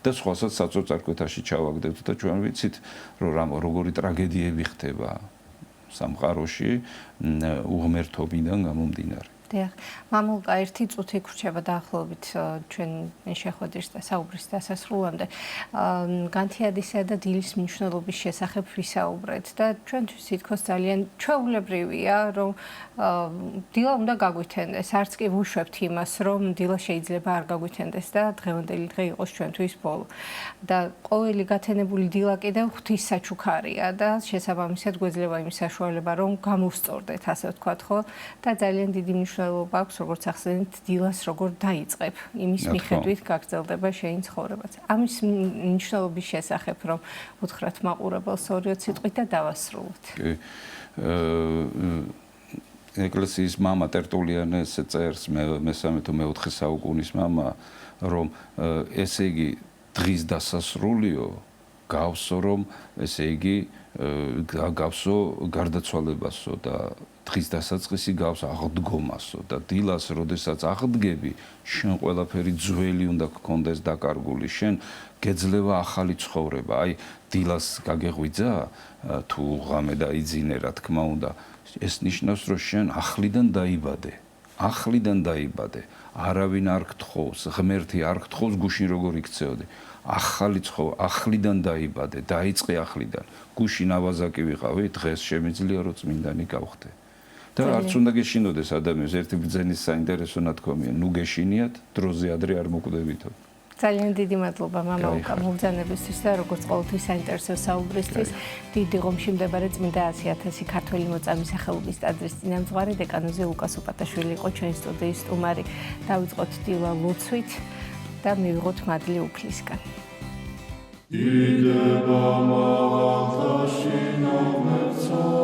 და სხვასაც საწოწარკვეთაში ჩავაგდებთ და ჩვენ ვიცით რომ როგორი ტრაგედიები ხდება სამყაროში უღმერთობიდან გამომდინარე. დიახ, მამულკა ერთი წუთი გრჩება დაახლოებით ჩვენ შეხვედრის და საუბრის დასასრულამდე. განთიადისა და დილის მნიშვნელობის შესახებ ვისაუბრეთ და ჩვენთვის თითქოს ძალიან ჩვეულებრივია, რომ დილა უნდა გაგვითენდეს. არც კი ვუშვებთ იმას, რომ დილა შეიძლება არ გაგვითენდეს და დღევანდელი დღე იყოს ჩვენთვის ბოლო. და ყოველი გათენებული დილა კიდევ ღვთის საჩუქარია და შესაბამისად გვეძლება იმის საშუალება, რომ გამოვსწორდეთ, ასე ვთქვათ, ხო? და ძალიან დიდი მნიშვნელობა აქვს, როგორც ახსენეთ, დილას როგორ დაიწყებ. იმის მიხედვით გაგრძელდება შენი ცხოვრებაც. ამის მნიშვნელობის შესახებ, რომ უთხრათ მაყურებელს 2 სიტყვით და დავასრულოთ. ეკლესიის მამა ტერტულიანე ესე წერს მე-13 თუ მე-4 საუკუნის მამა, რომ ესე იგი დღის დასასრულიო გავსო რომ ესე იგი გავსო გარდაცვალებასო და დღის დასაწყისი გავს აღდგომასო და დილას როდესაც აღდგები შენ ყველაფერი ძველი უნდა გქონდეს დაკარგული შენ გეძლევა ახალი ცხოვრება აი დილას გაგეღვიძა თუ ღამე დაიძინე რა თქმა უნდა ეს ნიშნავს რომ შენ ახლიდან დაიბადე არავინ არ გთხოვს ღმერთი არ გთხოვს გუშინ როგორ იქცეოდი ახალი ახლიდან დაიბადე დაიწყე ახლიდან გუშინ ავაზაკი ვიყავი დღეს შემიძლია რომ წმინდანი გავხდე და არც უნდა გეშინოდეს ადამიანს ერთი ბრძენის საინტერესო ნათქვამია ნუ გეშინიათ დროზე ადრე არ მოკვდებითო ძალიან დიდი მადლობა მამაუკა მობრძანებისთვის და როგორც ყოველთვის საინტერესო საუბრისთვის დიდი ღომში მდებარე წმინდა 100.000 ქართველი მოწამის სახელობის ტაძრის წინამძღვარი დეკანოზი ლუკას უპატაშვილი იყო ჩვენი სტუდიის სტუმარი დავიწყოთ დილა ლოცვით და მივიღოთ მადლი უფლისგან იდება მაღალთაში ნომერცა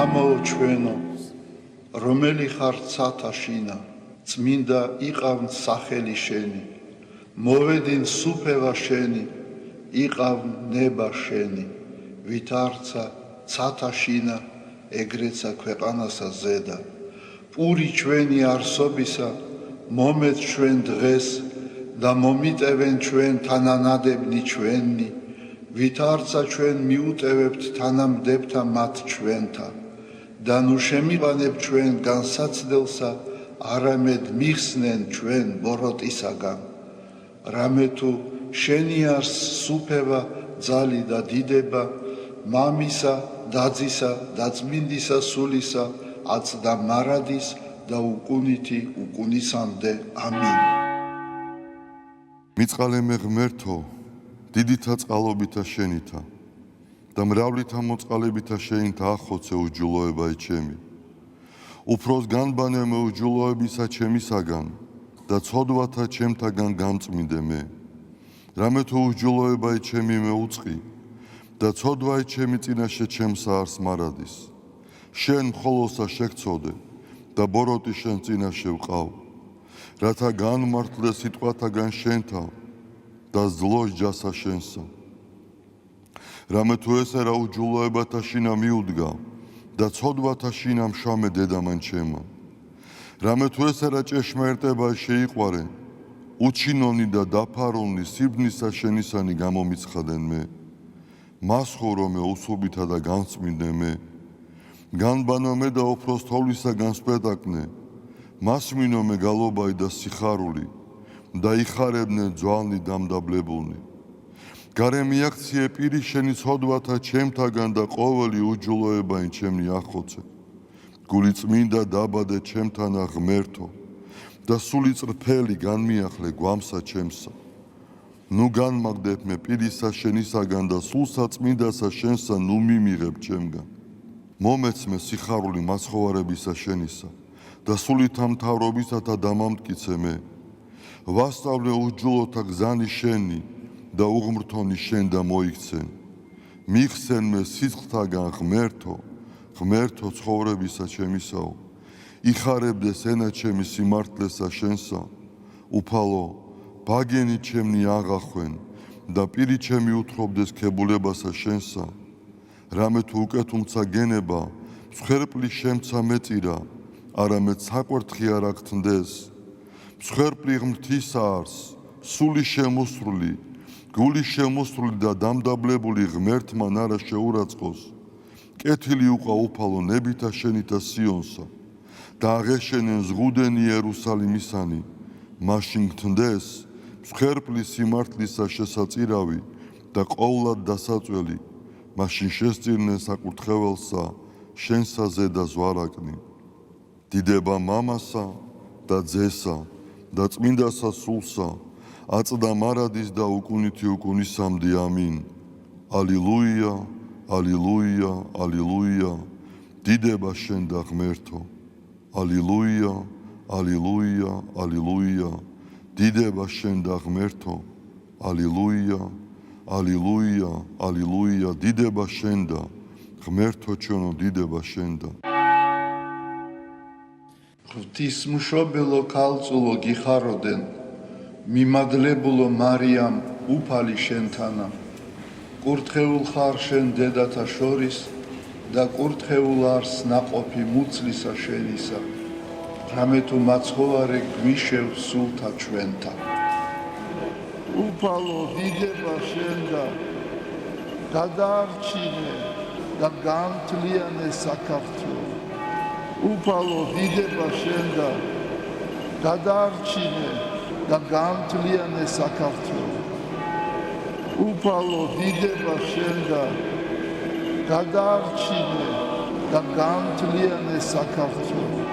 ამოუჩვენო, რომელი ხარ ცათაშინა, წმინდა იყავნ სახელი შენი, მოვედინ სუფევა შენი, იყავნ ნება შენი, ვით არცა ცათაშინა, ეგრეცა ქვეყანასა ზედა, პური ჩვენი არსობისა, მომეც ჩვენ დღეს და მომიტევენ ჩვენ თანანადებნი ჩვენი, ვით არცა ჩვენ მიუტევებთ თანამდებთა მათ ჩვენთან. და ნუ შემიყანებ ჩვენ განსაცდელსა, არამედ მიხსნენ ჩვენ ბოროტისაგან. რამე თუ შენი არს სუფევა, ძალი და დიდება, მამისა, დაძისა და წმინდისა სულისა, აც და მარადის და უკუნითი უკუნისამდე. ამინ. მიწყალემე ღმერთო, დიდითა წყალობითა შენითა და მრავლითა მოწყალებითა შენითა ახოცე უჯულოებაი ჩემი. უფროს განბანემე უჯულოებისა ჩემისაგან და ცოდვათა ჩემთაგან გამწმინდე მე. რამე თუ უჯულოებაი ჩემი მეუწყი და ცოდვაი ჩემი წინაშე ჩემსა არს მარადის. შენ მხოლოსა შეგწოდე და ბოროტი შენ წინაშე ვყავ, რათა განმართლდე სიტყვათაგან შენთა და ზლოს ჯასა შენსა. რამე თუ ესერა უჯულოებათა შინა მიუდგა და ცოდვათა შინა მშამე დედამან ჩემა. რამე თუ ესერა ჭეშმარიტება შეიყვარე, უჩინონი და დაფარულნი სიბნისა შენისანი გამომიცხადენ მე. მას ხორომე უსუბითა და განწმინდე მე. განბანომე და უფროს თოვლისაგან სპეტაკნე, მას მინომე გალობაი და სიხარული და იხარებდნენ ძვალნი დამდაბლებულნი. გარე მიაქციე პირი შენი ცოდვათა ჩემთაგან და ყოველი უჯულოებაი ჩემნი ახოცე. გული წმინდა დაბადე ჩემთანა ღმერთო და სული წრფელი განმიახლე გვამსა ჩემსა. ნუ განმაგდებ მე პირისა შენისაგან და სულსა წმინდასა შენსა ნუ მიმიღებ ჩემგან. მომეცმე სიხარული მაცხოვარებისა შენისა და სულით ამთავრობისათა დამამტკიცე მე. ვასწავლე უჯულოთა გზანი შენი და უღმრთონი შენ და მოიქცენ. მიხსენ მე სიცხთაგან ღმერთო ცხოვრებისა ჩემისაო. იხარებდეს ენა ჩემი სიმართლესა შენსა. უფალო, ბაგენი ჩემნი აღახვენ და პირი ჩემი უთხრობდეს ქებულებასა შენსა. რამე თუ უკეთუმცა გენება, მსხვერპლი შემცა მეწირა, არამედ საკვერთხი არ აგთნდეს. მსხვერპლი ღმრთისა არს, სული შემოსრული, გული შემოსრული და დამდაბლებული ღმერთმან არა შეურაცხყოს. კეთილი უყვა უფალო ნებითა შენითა სიონსა და აღეშენენ ზღუდენი იერუსალიმისანი. მაშინ გთნდეს მსხვერპლი სიმართლისა შესაწირავი და ყოვლად დასაწველი, მაშინ შესწირნე საკურთხეველსა შენსა ზედა ზვარაკნი დიდება მამასა და ძესა და წმინდასა სულსა აწდა მარადის და უკუნითი უკუნისამდე ამინ ალილუია ალილუია ალილუია დიდება შენ და ღმერთო ალილუია ალილუია ალილუია დიდება შენ და ღმერთო ალილუია ალილუია ალილუია დიდება შენ და ღმერთო ჩვენო დიდება შენ და ღვთისმშობელო ქალწულო გიხაროდენ მიმადლებულო მარიამ უფალი შენთანა კურთხეულ ხარ შენ დედათა შორის და კურთხეულ არს ნაყოფი მუცლისა შენისა რამე თუ მაცხოვარე გვიშევ სულთა ჩვენთა უფალო დიდება შენ და გადაარჩინე და გამთლიანე საქართველო უფალო დიდება შენ და გადაარჩინე და გამთლიანე საქართველო უფალო დიდება შენ და გადაარჩინე და გამთლიანე საქართველო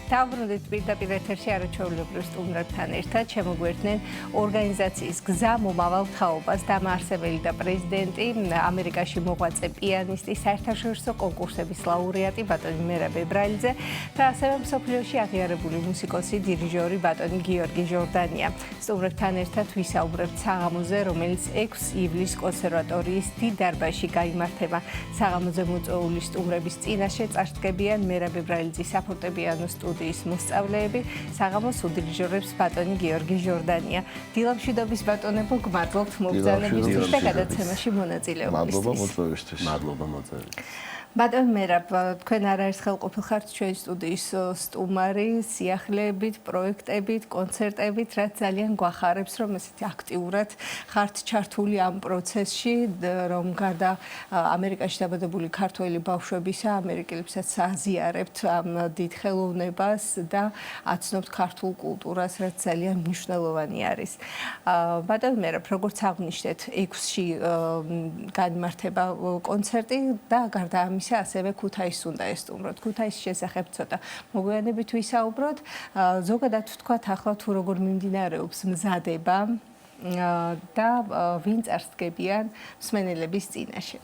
დავბრუნდით პირდაპირ ეთერში არაჩვეულებრივ სტუმრებთან ერთად შემოგვერთნენ ორგანიზაციის გზა მომავალ თაობას დამაარსებელი და პრეზიდენტი ამერიკაში მოღვაწე პიანისტი საერთაშორისო კონკურსების ლაურეატი ბატონი მერაბ ებრალიძე და ასევე მსოფლიოში აღიარებული მუსიკოსი დირიჟორი ბატონი გიორგი ჟორდანია სტუმრებთან ერთად ვისაუბრებთ საღამოზე რომელიც 6 ივლისს კონსერვატორიის დიდ დარბაზში გაიმართება საღამოზე მოწვეული სტუმრების წინაშე წარსდგებიან მერაბ ებრალიძის საფორტეპიანო სტუდიის მოსწავლეები საღამოს უდირიჟორებს ბატონი გიორგი ჟორდანია დილამშვიდობის ბატონებო გმადლობთ მოგზაურობისთვის და გადაცემაში მონაწილეობისთვის მადლობა მოწვევისთვის ბატონ მერაბ თქვენ არაერთხელ ყოფილხართ ჩვენი სტუდიის სტუმარი სიახლეებით პროექტებით კონცერტებით რაც ძალიან გვახარებს რომ ესეთი აქტიურად ხართ ჩართული ამ პროცესში რომ გარდა ამერიკაში დაბადებული ქართველი ბავშვებისა ამერიკელებსაც სააზიარებთ ამ დიდ ხელოვნებას და აცნობთ ქართულ კულტურას რაც ძალიან მნიშვნელოვანი არის ბატონ მერაბ როგორც აღნიშნეთ 6-ში განმართება კონცერტი და გარდა ამისა ასევე ქუთაისს უნდა ესტუმროთ. ქუთაისის შესახებ ცოტა მოგვიანებით ვისაუბროთ. ზოგადად ვთქვათ ახლა თუ როგორ მიმდინარეობს მზადება და ვინ წარსდგებიან მსმენელების წინაშე.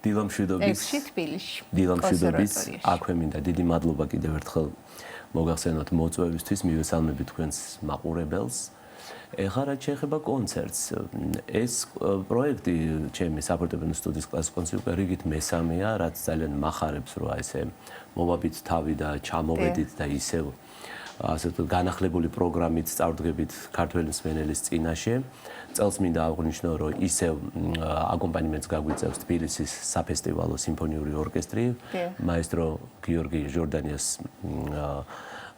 დილამშვიდობის თბილისში. დილამშვიდობის აქვე მინდა დიდი მადლობა კიდევ ერთხელ მოგახსენოთ მოწვევისთვის მივესალმებით თქვენს მაყურებელს. ეხლა რაც შეეხება კონცერტს, ეს პროექტი ჩემი საფორტეპიანო სტუდიის კლასიკ კონცერტი რიგით მესამეა, რაც ძალიან მახარებს, რომ ესე მოვაბით თავი და ჩამოვედით და ისევ ასე ვთქვათ განახლებული პროგრამით წარდგებით ქართველი მსმენელის წინაშე. წელს მინდა აღვნიშნო, რომ ისევ აკომპანიმენტს გაგვიწევს თბილისის საფესტივალო სიმფონიური ორკესტრი, მაესტრო გიორგი ჟორდანიას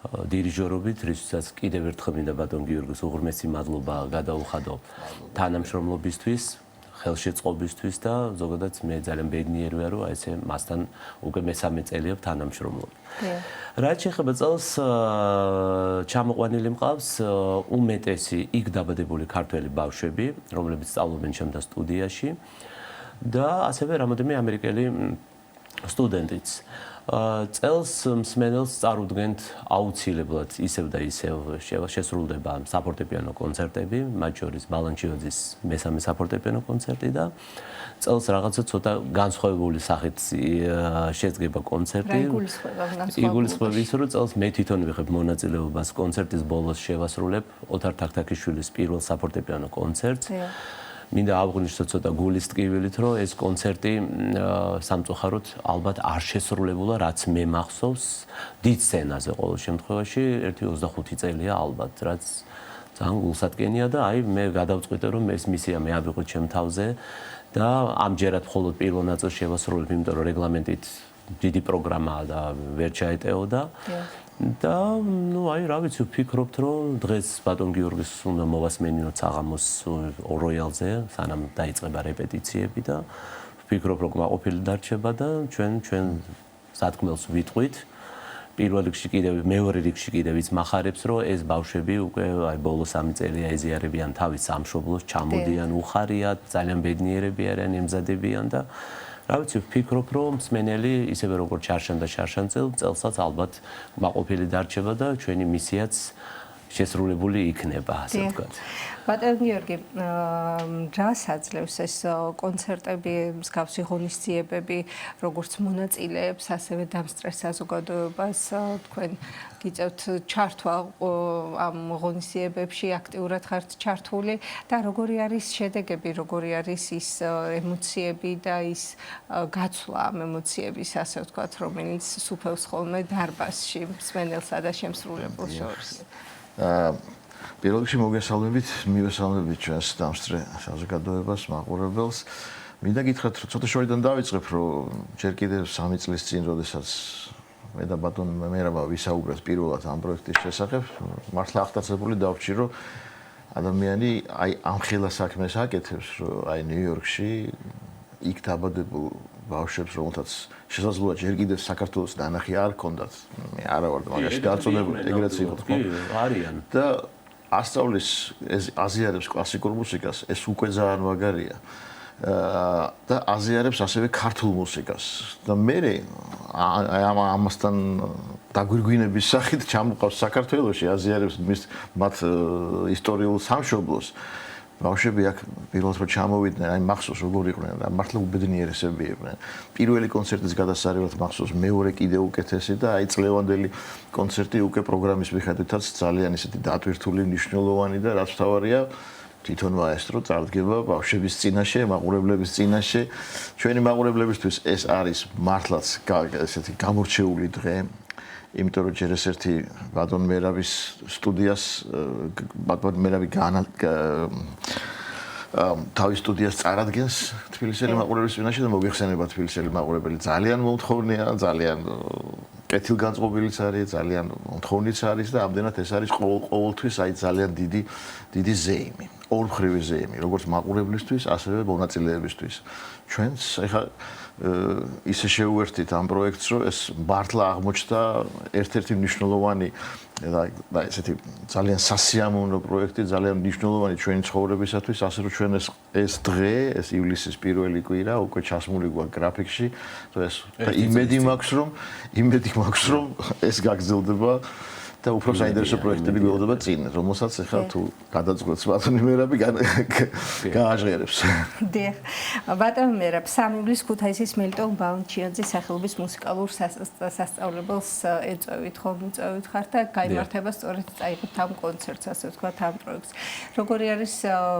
დირიჟორობით, რისთვისაც კიდევ ერთხელ მინდა ბატონ გიორგის უღრმესი მადლობა გადაუხადო თანამშრომლობისთვის, ხელშეწყობისთვის და ზოგადად მე ძალიან ბედნიერი ვარ, რომ ესე მასთან უკვე მესამე წელია თანამშრომლობ. რაც შეეხება წელს ჩამოყვანილი მყავს უმეტესი იქ დაბადებული ქართველი ბავშვები, რომლებიც სწავლობენ ჩემთან სტუდიაში და ასევე რამოდენიმე ამერიკელი სტუდენტიც. წელს მსმენელს წარუდგენთ აუცილებლად ისევ და ისევ შესრულდება საფორტეპიანო კონცერტები, მათ შორის ბალანჩიოძის მესამე საფორტეპიანო კონცერტი და წელს რაღაცა ცოტა განსხვავებული სახით შედგება კონცერტი. იგულისხმება ის, რომ წელს მე თვითონ ვიღებ მონაწილეობას კონცერტის ბოლოს შევასრულებ ოთარ თაქთაქიშვილის პირველ საფორტეპიანო კონცერტს. მინდა ავღნიშნო ცოტა გულის ტკივილით, რომ ეს კონცერტი სამწუხაროდ ალბათ არ შესრულებულა, რაც მე მახსოვს დიდ სცენაზე ყოველ შემთხვევაში 1-25 წელია ალბათ, რაც ძალიან გულსატკენია და აი მე გადავწყვიტე რომ ეს მისია მე ავიღო ჩემ თავზე და ამჯერად მხოლოდ პირველ ნაწილს შევასრულებ, იმიტომ რომ რეგლამენტით დიდი პროგრამაა და ვერ ჩაეტეოდა. და ნუ აი რა ვიცი ვფიქრობთ რომ დღეს ბატონ გიორგის უნდა მოვასმენინოთ საღამოს როიალზე სანამ დაიწყება რეპეტიციები და ვფიქრობ რომ მაყოფილი დარჩება და ჩვენ სათქმელს ვიტყვით პირველ რიგში კიდევ მეორე რიგში კიდევ იც მახარებს რომ ეს ბავშვები უკვე აი ბოლო 3 წელია ეზიარებიან თავის სამშობლოს ჩამოდიან უხარიათ ძალიან ბედნიერები არიან ემზადებიან და რა ვიცი ვფიქრობ რომ მსმენელი ისევე როგორც ჩარშან და შარშანწელ წელსაც ალბათ მაყოფილი დარჩება და ჩვენი მისიაც შესრულებული იქნება ასე ვთქვათ. ბატონ გიორგი, რას აძლევს ეს კონცერტები, მსგავსი ღონისძიებები, როგორც მონაწილეებს, ასევე დამსწრეს საზოგადოებას, თქვენ გიწევთ ჩართვა ამ ღონისძიებებში, აქტიურად ხართ ჩართული და როგორი არის შედეგები, როგორი არის ის ემოციები და ის გაცვლა ამ ემოციების, ასე ვთქვათ, რომელიც სუფევს ხოლმე დარბაზში, მსმენელსა და შემსრულებელს შორის. პირველ რიგში მივესალმებით ჩვენს დამსწრე საზოგადოებას, მაყურებელს. მინდა გითხრათ, რომ ცოტა შორიდან დავიწყებ, რომ ჯერ კიდევ 3 წლის წინ, როდესაც მე და ბატონ მერაბა ვისაუბრეთ პირველად ამ პროექტის შესახებ, მართლა აღტაცებული დავჭი, რომ ადამიანი აი ამ ხელა საქმეს აკეთებს, რომ აი ნიუ-იორკში იქ დაბადებულ ბავშვებს, რომელთაც შესაძლოა ჯერ კიდევ საქართველოს დანახი არ ქონდათ. მე არა ვარ მაგაში დაწონებული, ეგრეც იყო თქო. არიან. და ასწავლის ეს აზიარებს კლასიკურ მუსიკას, ეს უკვე ძალიან მაგარია. და აზიარებს ასევე ქართულ მუსიკას. და მე ამასთან დაგვირგვინების სახით ჩამოყავს საქართველოში აზიარებს მათ ისტორიულ სამშობლოს. ბავშვები აქ პირველად რომ ჩამოვიდნენ, აი მახსოვს როგორ იყვნენ და მართლა უბედნიერესები იყვნენ. პირველი კონცერტის გადასარევად მახსოვს, მეორე კიდე უკეთესი და აი წლევანდელი კონცერტი უკვე პროგრამის მიხედვითაც ძალიან ისეთი დატვირთული, მნიშვნელოვანი და რაც თავარია თვითონ მაესტრო წარდგება ბავშვების წინაშე, მაყურებლების წინაშე. ჩვენი მაყურებლებისთვის ეს არის მართლაც ესეთი გამორჩეული დღე. იმიტომ რომ ჯერ ერთი ბატონ მერაბის სტუდიას ბატონ მერაბი თავის სტუდიას წარადგენს თბილისელი მაყურებლის წინაშე და მოგეხსენება თბილისელი მაყურებელი ძალიან მომთხოვნია, ძალიან კეთილგანწყობილიც არის, ძალიან მომთხოვნიც არის და ამდენად ეს არის ყოველთვის აი ძალიან დიდი ზეიმი, ორმხრივი ზეიმი, როგორც მაყურებლისთვის, ასევე მონაწილეებისთვის. ჩვენს ეხლა ისე შეუერთდით ამ პროექტს, რომ ეს მართლა აღმოჩნდა ერთ-ერთი მნიშვნელოვანი და ესეთი ძალიან სასიამოვნო პროექტი, ძალიან მნიშვნელოვანი ჩვენი ცხოვრებისათვის, ასე რომ ჩვენ ეს დღე, ეს ივლისის პირველი კვირა უკვე ჩასმული გვაქვს გრაფიკში, და იმედი მაქვს, რომ ეს გაგრძელდება და უფრო საინტერესო პროექტები გველოდება წინ, რომელსაც ახლა თუ გადაწყვეტს ბატონი მერაბი გააჟღერებს. დიახ. ბატონ მერაბ, 3 ივლისს ქუთაისის მელიტონ ბალანჩიანძის სახელობის მუსიკალურ სასწავლებელს ეწევით, ხომ უწევით ხართ და გაიმართება სწორედ წაიღებთ ამ კონცერტს, ასე ვთქვათ, ამ პროექტს. როგორი არის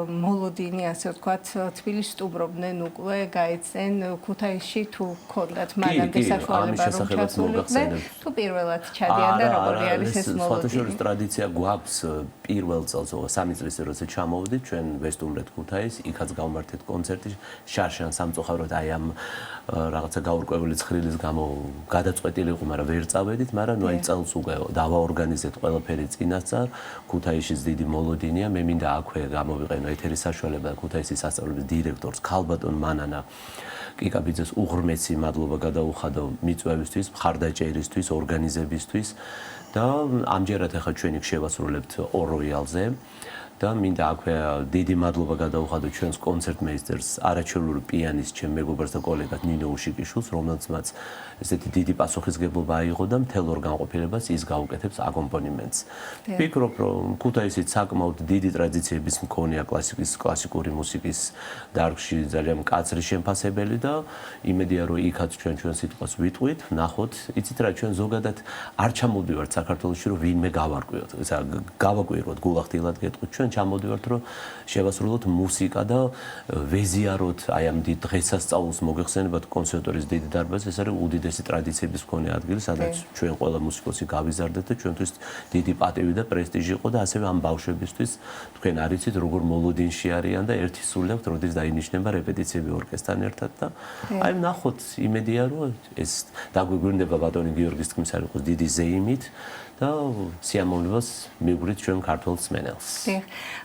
მოლოდინი, ასე ვთქვათ, თბილისში სტუმრობდნენ უკვე, გაეცენ ქუთაისში თუ ქონდათ მანამდე საშუალება რომ ჩასულიყვნენ, თუ პირველად ჩადიან და როგორი არის ეს სვათაშორის ტრადიცია გვაქვს პირველ წელს 3 წლის როცა ჩამოვდით ჩვენ ვესტუმრეთ ქუთაისს, იქაც გავმართეთ კონცერტი შარშან სამწუხაროდ აი ამ რაღაცა გაურკვეველი ცხრილის გამო გადაწყვეტილი იყო, მაგრამ ვერ წავედით, მაგრამ ნუ აი წელს უკვე დავაორგანიზეთ ყველაფერი წინასწარ, ქუთაისის დიდი მოლოდინია, მე მინდა აქვე გამოვიყენო ეთერის საშუალება ქუთაისის სასწავლებლის დირექტორს ქალბატონ მანანა კიკაბიძეს უღრმესი მადლობა გადაუხადო მიწვევისთვის, მხარდაჭერისთვის, ორგანიზებისთვის და ამჯერად ახლა ჩვენი შევასრულებთ ოროიალზე და მინდა აქვე დიდი მადლობა გადაუხადო ჩვენს კონცერტმეისტერს, არაჩვეულებრივ პიანისტს, ჩემ მეგობარს და კოლეგას ნინო უშიკიშვილს, რომელსაც ესეთი დიდი პასუხისგებლობა აიღო და მთელ ორ განყოფილებას ის გაუკეთებს აკომპანიმენტს. ვფიქრობ, რომ ქუთაისიც საკმაოდ დიდი ტრადიციების მქონეა კლასიკური მუსიკის დარგში, ძალიან მკაცრი შემფასებელი და იმედია, რომ იქაც ჩვენ სიტყვას ვიტყვით, ნახოთ, იცით რა, ჩვენ ზოგადად არ ჩამოვდივართ საქართველოში, რომ ვინმე გავარკვიოთ, გავაკვირვოთ, გულახდილად გეტყვით, ჩვენ ჩვენ ჩამოდივართ რომ შევასრულოთ მუსიკა და ვეზიაროთ აი ამ დიდ დღესასწაულს მოგეხსენებათ კონსერვატორიის დიდი დარბაზი ეს არის უდიდესი ტრადიციების მქონე ადგილი სადაც ჩვენ ყველა მუსიკოსი გავიზარდეთ და ჩვენთვის დიდი პატივი და პრესტიჟი იყო და ასევე ამ ბავშვებისთვის თქვენ არიცით როგორ მოლოდინში არიან და ერთი სული აქვთ როდის დაინიშნება რეპეტიციები ორკესტრთან ერთად და აი ნახოთ იმედია რომ ეს დაგვიგვირდება ბატონი გიორგის თქმის არ იყოს დიდი ზეიმით და სიამოვნებას მიგვრით ჩვენ ქართულ მსმენელს.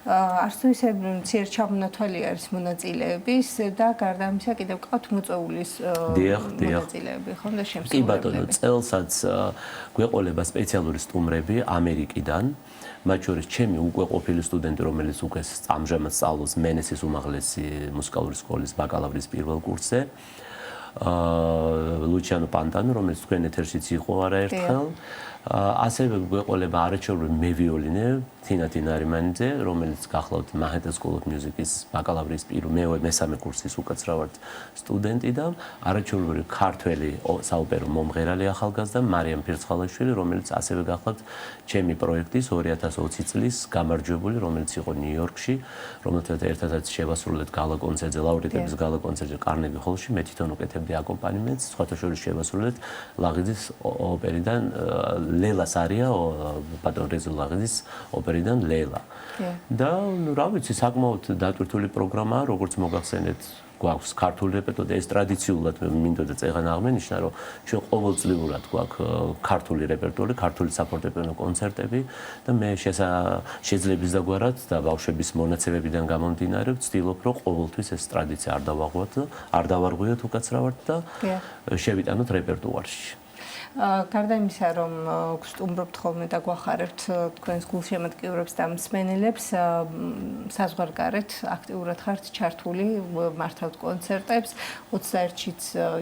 არც თუ ისე მცირე ჩამონათვალი არის მონაწილეების და გარდა ამისა კიდევ ყავთ მოწვეულის მონაწილეები ხომ და შემსრულებლები. კი ბატონო, წელსაც გვეყოლება სპეციალური სტუმრები ამერიკიდან. მათ შორის ჩემი უკვე ყოფილი სტუდენტი, რომელიც უკვე ამჟამად სწავლობს მენესის უმაღლესი მუსიკალური სკოლის ბაკალავრის პირველ კურსზე. ლუჩიანო პანტანო, რომელიც თქვენ ეთერშიც იყო არაერთხელ. ასევე გვეყოლება არაჩვეულებრივი მევიოლინე თინა თინარიმანიძე, რომელიც გახლავთ Manhattan School of Music-ის ბაკალავრის მესამე კურსის უკაცრავად სტუდენტი და არაჩვეულებრივი ქართველი საოპერო მომღერალი ახალგაზრდა მარიამ ფირცხალაშვილი, რომელიც ასევე გახლავთ ჩემი პროექტის 2020 წლის გამარჯვებული, რომელიც იყო ნიუ-იორკში, რომელთაც ერთადაც შევასრულეთ გალა კონცერტზე, ლაურეტების გალა კონცერტზე კარნეგი ჰოლში, მე თვითონ უკეთებდი აკომპანიმენტს, სხვათა შორის შევასრულეთ ლაღიძის ოპერიდან ლელას არია ბატონ რეზო ლაღიძის ოპერიდან ლელა. და რა ვიცი, საკმაოდ დატვირთული პროგრამაა, როგორც მოგახსენეთ, გვაქვს ქართული რეპერტუარი, ეს ტრადიციულად მინდოდა წეღან აღმენიშნა, რომ ჩვენ ყოველწლიურად გვაქვს ქართული რეპერტუარი, ქართული საფორტეპიანო კონცერტები და მე შეძლების დაგვარად და ბავშვების მონაცემებიდან გამომდინარე ვცდილობ, რომ ყოველთვის ეს ტრადიცია არ დავარღვიოთ უკაცრავად და შევიტანოთ რეპერტუარში. გარდა იმისა, რომ გსტუმრობთ ხოლმე და გვახარებთ თქვენს გულშემატკივრებს და მსმენელებს, საზღვარგარეთ აქტიურად ხართ ჩართული, მართავთ კონცერტებს. 21-შიც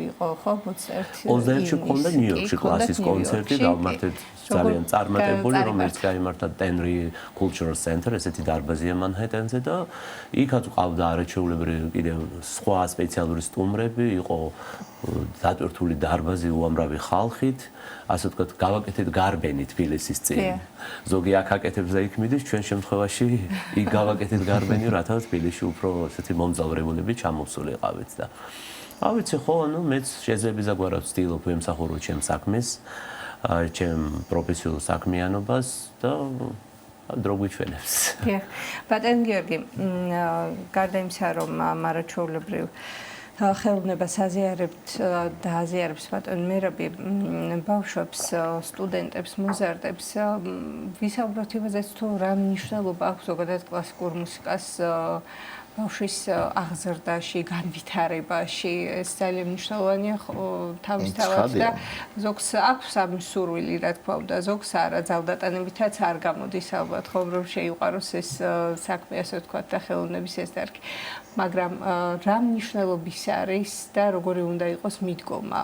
იყო, ხო? 21-ში მქონდა ნიუ-იორკში კლასის კონცერტი, გავმართეთ ძალიან წარმატებული, რომელიც გაიმართა Tenry Cultural Center, ესეთი დარბაზია მანჰეტენზე და იქაც ყავდა არაჩვეულებრივი კიდევ სხვა სპეციალური სტუმრები, იყო დატვირთული დარბაზი უამრავი ხალხით, ასე ვთქვათ, გავაკეთეთ გარბენი თბილისის წინ. ზოგი აქ აკეთებს და იქ მიდის, ჩვენ შემთხვევაში იქ გავაკეთეთ გარბენი, რათა თბილისში უფრო ესეთი მომძალვრებულები ჩამოვსულიყავით და რა ვიცი, ხო, ანუ მეც შეძლებს დაგვარად ვცდილობ ვემსახურო ჩემს საქმეს. ჩემ პროფესიულ საქმიანობას და დრო გვიჩვენებს. დიახ. ბატონ გიორგი, გარდა იმისა, რომ მარაჩვეულებრივ ხელოვნებას აზიარებთ და აზიარებს ბატონ მერაბი ბავშვებს, სტუდენტებს, მოზარდებს, ვისაუბროთ იმაზე, თუ რა მნიშვნელობა აქვს ზოგადად კლასიკურ მუსიკას ბავშვის აღზრდაში, განვითარებაში, ეს ძალიან მნიშვნელოვანია თავისთავად და ზოგს აქვს ამ სურვილი, რა თქმა უნდა, ზოგს არა, ძალდატანებითაც არ გამოდის ალბათ, ხომ რომ შეიყვაროს ეს საქმე, ასე ვთქვათ, და ხელოვნების ეს დარგი. მაგრამ რა მნიშვნელობის არის და როგორი უნდა იყოს მიდგომა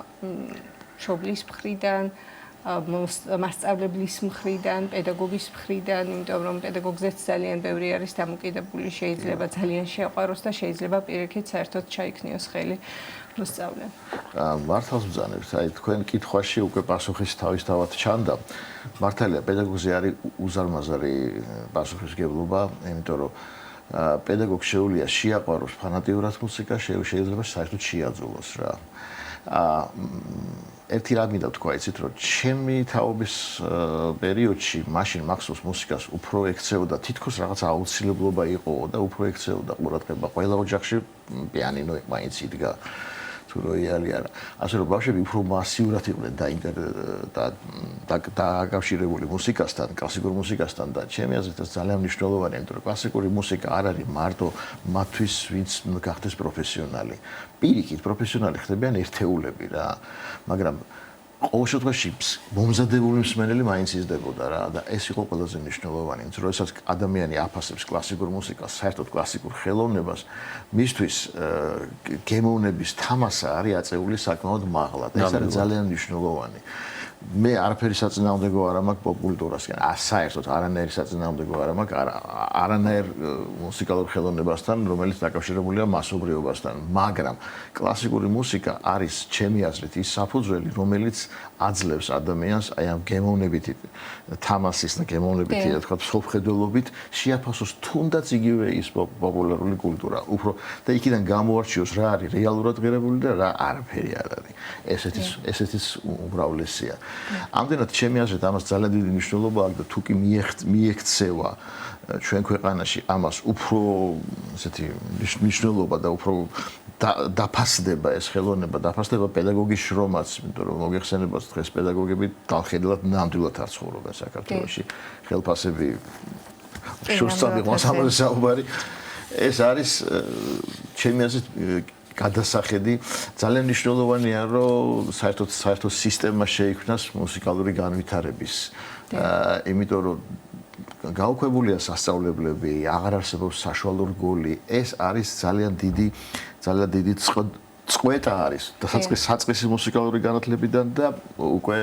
მშობლის მხრიდან, მასწავლებლის მხრიდან, პედაგოგის მხრიდან, იმიტომ რომ პედაგოგზეც ძალიან ბევრი არის დამოკიდებული, შეიძლება ძალიან შეყვაროს და შეიძლება პირიქით საერთოდ ჩაიქნიოს ხელი მოსწავლემ. მართავს ბრძანებს, აი თქვენ კითხვაში უკვე პასუხის თავისთავად ჩანდა. მართალია, პედაგოგზე არის უზარმაზარი პასუხისმგებლობა, იმიტომ რომ პედაგოგს შეუძლია შეაყვაროს ფანატიურად მუსიკა, შეიძლება საერთოდ შეაძულოს რა. ერთი რამ მინდა თქვა, იცით, რომ ჩემი თაობის პერიოდში მაშინ მახსოვს მუსიკას უფრო ექცეოდა, თითქოს რაღაც აუცილებლობა იყო და უფრო ექცეოდა ყურადღება. ყველა ოჯახში პიანინო მაინც იდგა. თუ როიალი არა. ასე რომ ბავშვები უფრო მასიურად იყვნენ დაკავშირებული მუსიკასთან, კლასიკურ მუსიკასთან და ჩემი აზრით ეს ძალიან მნიშვნელოვანია, იმიტომ რომ კლასიკური მუსიკა არ არის მარტო მათთვის, ვინც გახდეს პროფესიონალი. პირიქით პროფესიონალი ხდებიან ერთეულები რა, მაგრამ ყოველ შემთხვევაში მომზადებული მსმენელი მაინც იზრდებოდა რა და ეს იყო ყველაზე მნიშვნელოვანი. როდესაც ადამიანი აფასებს კლასიკურ მუსიკას, საერთოდ კლასიკურ ხელოვნებას, მისთვის გემოვნების თამასა არის აწეული საკმაოდ მაღლა და ეს არის ძალიან მნიშვნელოვანი. მე არაფერი საწინააღმდეგო არ მაქვს პოპ კულტურასთან. საერთოდ არანაირი საწინააღმდეგო არ მაქვს არანაირ მუსიკალურ ხელოვნებასთან, რომელიც დაკავშირებულია მასობრივობასთან, მაგრამ კლასიკური მუსიკა არის ჩემი აზრით ის საფუძველი, რომელიც აძლევს ადამიანს აი ამ გემოვნებითი თამასის და გემოვნებითი რა თქვა მსოფლმხედველობით შეაფასოს თუნდაც იგივე ის პოპულარული კულტურა. უფრო და იქიდან გამოარჩიოს რა არის რეალურად ღირებული და რა არაფერი არ არის. ესეთის უმრავლესია. ამდენად ჩემი აზრით ამას ძალიან დიდი მნიშვნელობა აქვს და თუ კი მიექცევა ჩვენ ქვეყანაში ამას უფრო ესეთი მნიშვნელობა და უფრო დაფასდება ეს ხელოვნება, დაფასდება პედაგოგის შრომაც, იმიტომ რომ მოგეხსენებათ დღეს პედაგოგები დახედლად ნამდვილად არ ცხოვრობენ საქართველოში. ხელფასები შორსამი მოსამართლე საუბარი. ეს არის ჩემი აზრით გადასახედი ძალიან მნიშვნელოვანია რომ საერთოდ სისტემა შეიქმნას მუსიკალური განვითარების. იმიტომ რომ გაუქმებულია სასწავლებლები, აღარ არსებობს საშუალო რგოლი. ეს არის ძალიან დიდი წყვეტა არის საწყისი მუსიკალური განათლებიდან და უკვე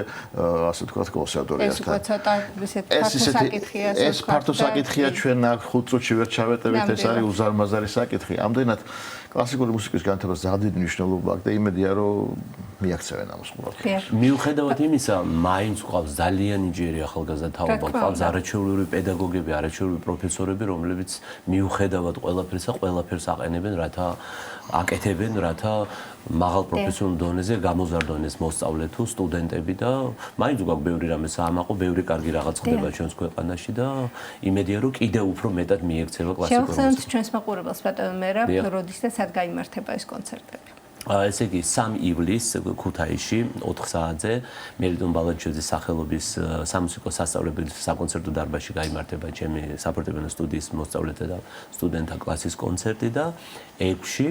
ასე ვთქვათ კონსერვატორიასთან. ეს უკვე ცოტა ისეთი საკითხია. ეს ფართო საკითხია ჩვენ აქ 5 წუთში ვერ ჩავეტევით, ეს არის უზარმაზარი საკითხი. ამდენად კლასიკური მუსიკის განათებას ძალიან დიდი მნიშვნელობა აქვს და იმედია რომ მიაქცევენ ამას ყურადღებას. მიუხედავად იმისა, მაინც ყავს ძალიან ნიჭიერი ახალგაზრდა თაობა, ყავს არაჩვეულებრივი პედაგოგები, არაჩვეულებრივი პროფესორები, რომლებიც მიუხედავად ყველაფერს აყენებენ, რათა აკეთებენ, რათა მაღალ პროფესიულ დონეზე გამოზარდონ ეს მოსწავლე თუ სტუდენტები და მაინც გვაქვს ბევრი რამე საამაყო, ბევრი კარგი რაღაც ხდება ჩვენს ქვეყანაში და იმედია რომ კიდევ უფრო მეტად მიექცევა კლასიკური მუსიკა. შევხსენებთ ჩვენს მაყურებელს ბატონო მერაბ, როდის და სად გაიმართება ეს კონცერტები? ესე იგი 3 ივლისს ქუთაისში 4 საათზე მელიტონ ბალაჩოძის სახელობის სამუსიკო სასწავლებლის საკონცერტო დარბაზში გაიმართება ჩემი საფორტეპიანო სტუდიის მოსწავლეთა და სტუდენტთა კლასის კონცერტი და 6-ში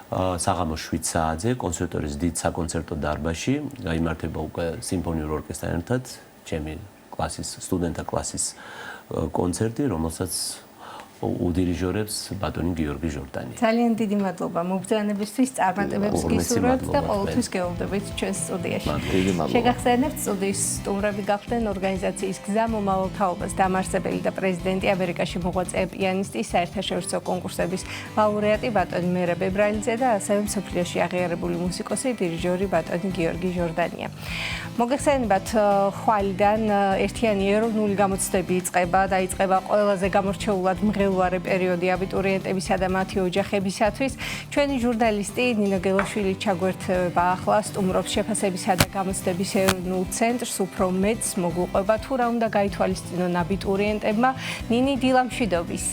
საღამოს 7 საათზე კონსერვატორიის დიდ საკონცერტო დარბაზში გაიმართება უკვე სიმფონიურ ორკესტრთან ერთად ჩემი კლასის სტუდენტთა კლასის კონცერტი, რომელსაც უდირიჟორებს ბატონი გიორგი ჟორდანი. ძალიან დიდი მადლობა მობრძანებისთვის, წარმატებებს გისურვებთ და ყოველთვის გეულდებით ჩვენს სტუდიაში. შეგახსენებთ სტუდიის სტუმრები გახდნენ ორგანიზაციის გზა მომავალ თაობას დამაარსებელი და პრეზიდენტი ამერიკაში მოღვაწე პიანისტი, საერთაშორისო კონკურსების ლაურეატი ბატონი მერაბ ებრალიძე და ასევე მსოფლიოში აღიარებული მუსიკოსი დირიჟორი ბატონი გიორგი ჟორდანია. მოგეხსენებათ ხვალიდან ერთიანი ეროვნული გამოცდები იწყება, დაიწყება ყველაზე გამორჩეულად მღელვარე პერიოდი აბიტურიენტებისა და მათი ოჯახებისათვის. ჩვენი ჟურნალისტი ნინო გელაშვილი ჩაგვერთვება ახლა, სტუმრობს შეფასებისა და გამოცდების ეროვნულ ცენტრს, უფრო მეტს მოგუყვება თუ რა უნდა გაითვალისწინონ აბიტურიენტებმა. ნინი, დილა მშვიდობის.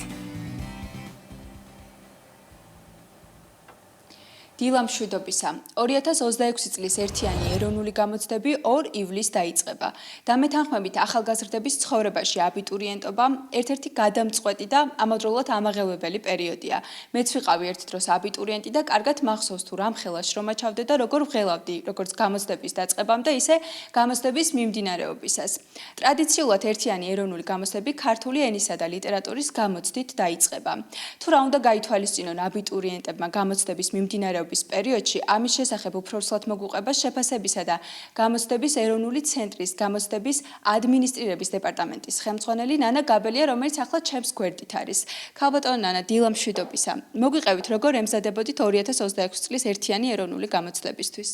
დილა მშვიდობისა. 2026 წლის ერთიანი ეროვნული გამოცდები 2 ივლისს დაიწყება. დამეთანხმებით ახალგაზრდების ცხოვრებაში აბიტურიენტობა ერთ-ერთი გადამწყვეტი და ამავდროულად ამაღელვებელი პერიოდია. მეც ვიყავი ერთ დროს აბიტურიენტი და კარგად მახსოვს თუ რამხელა შრომა ჩავდე და როგორ ვღელავდი, როგორც გამოცდების დაწყებამდე, ისე გამოცდების მიმდინარეობისას. ტრადიციულად ერთიანი ეროვნული გამოცდები ქართული ენისა და ლიტერატურის გამოცდით დაიწყება. თუ რა უნდა გაითვალისწინონ აბიტურიენტებმა გამოცდების მიმდინარეობისას პერიოდში ამის შესახებ უფრო სულად მოგუყვება შეფასებისა და გამოცდების ეროვნული ცენტრის გამოცდების ადმინისტრირების დეპარტამენტის ხელმძღვანელი ნანა გაბელია, რომელიც ახლა ჩემს გვერდით არის. ქალბატონო ნანა, დილა მშვიდობისა. მოგვიყევით, როგორ ემზადებოდით 2026 წლის ერთიანი ეროვნული გამოცდებისთვის?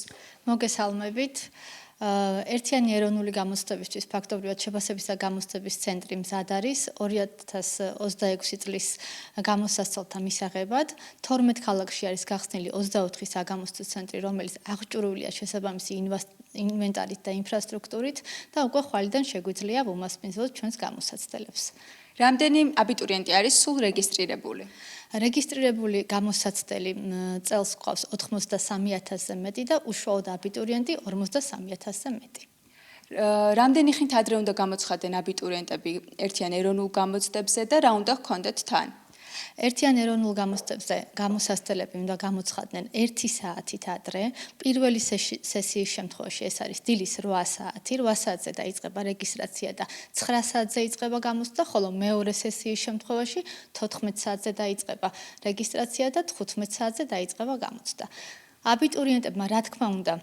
მოგესალმებით. ერთიანი ეროვნული გამოცდებისთვის ფაქტობრივად შეფასების და გამოცდების ცენტრი მზად არის 2026 წლის გამოსასწორთა მისაღებად. 12 ქალაქში არის გახსნილი 24 საგამოცდო ცენტრი, რომელიც აღჭურვილია შესაბამისი ინვენტარით და ინფრასტრუქტურით და უკვე ხვალიდან შეგვიძლია ვუმასპინძლოთ ჩვენს გამოსაცდელებს. რამდენი აბიტურიენტი არის სულ რეგისტრირებული? რეგისტრირებული გამოსაცდელი წელს გვყავს 83,000-ზე მეტი და უშუალოდ აბიტურიენტი 53,000-ზე მეტი. რამდენი ხნით ადრე უნდა გამოცხადდნენ აბიტურიენტები ერთიან ეროვნულ გამოცდებზე და რა უნდა ჰქონდეთ თან? ერთიან ეროვნულ გამოცდებზე გამოსაცდელები უნდა გამოცხადდნენ 1 საათით ადრე. პირველი სესიის შემთხვევაში ეს არის დილის 8 საათი. 8 საათზე დაიწყება რეგისტრაცია და 9 საათზე იწყება გამოცდა, ხოლო მეორე სესიის შემთხვევაში 14 საათზე დაიწყება რეგისტრაცია და 15 საათზე დაიწყება გამოცდა. აბიტურიენტებმა, რა თქმა უნდა,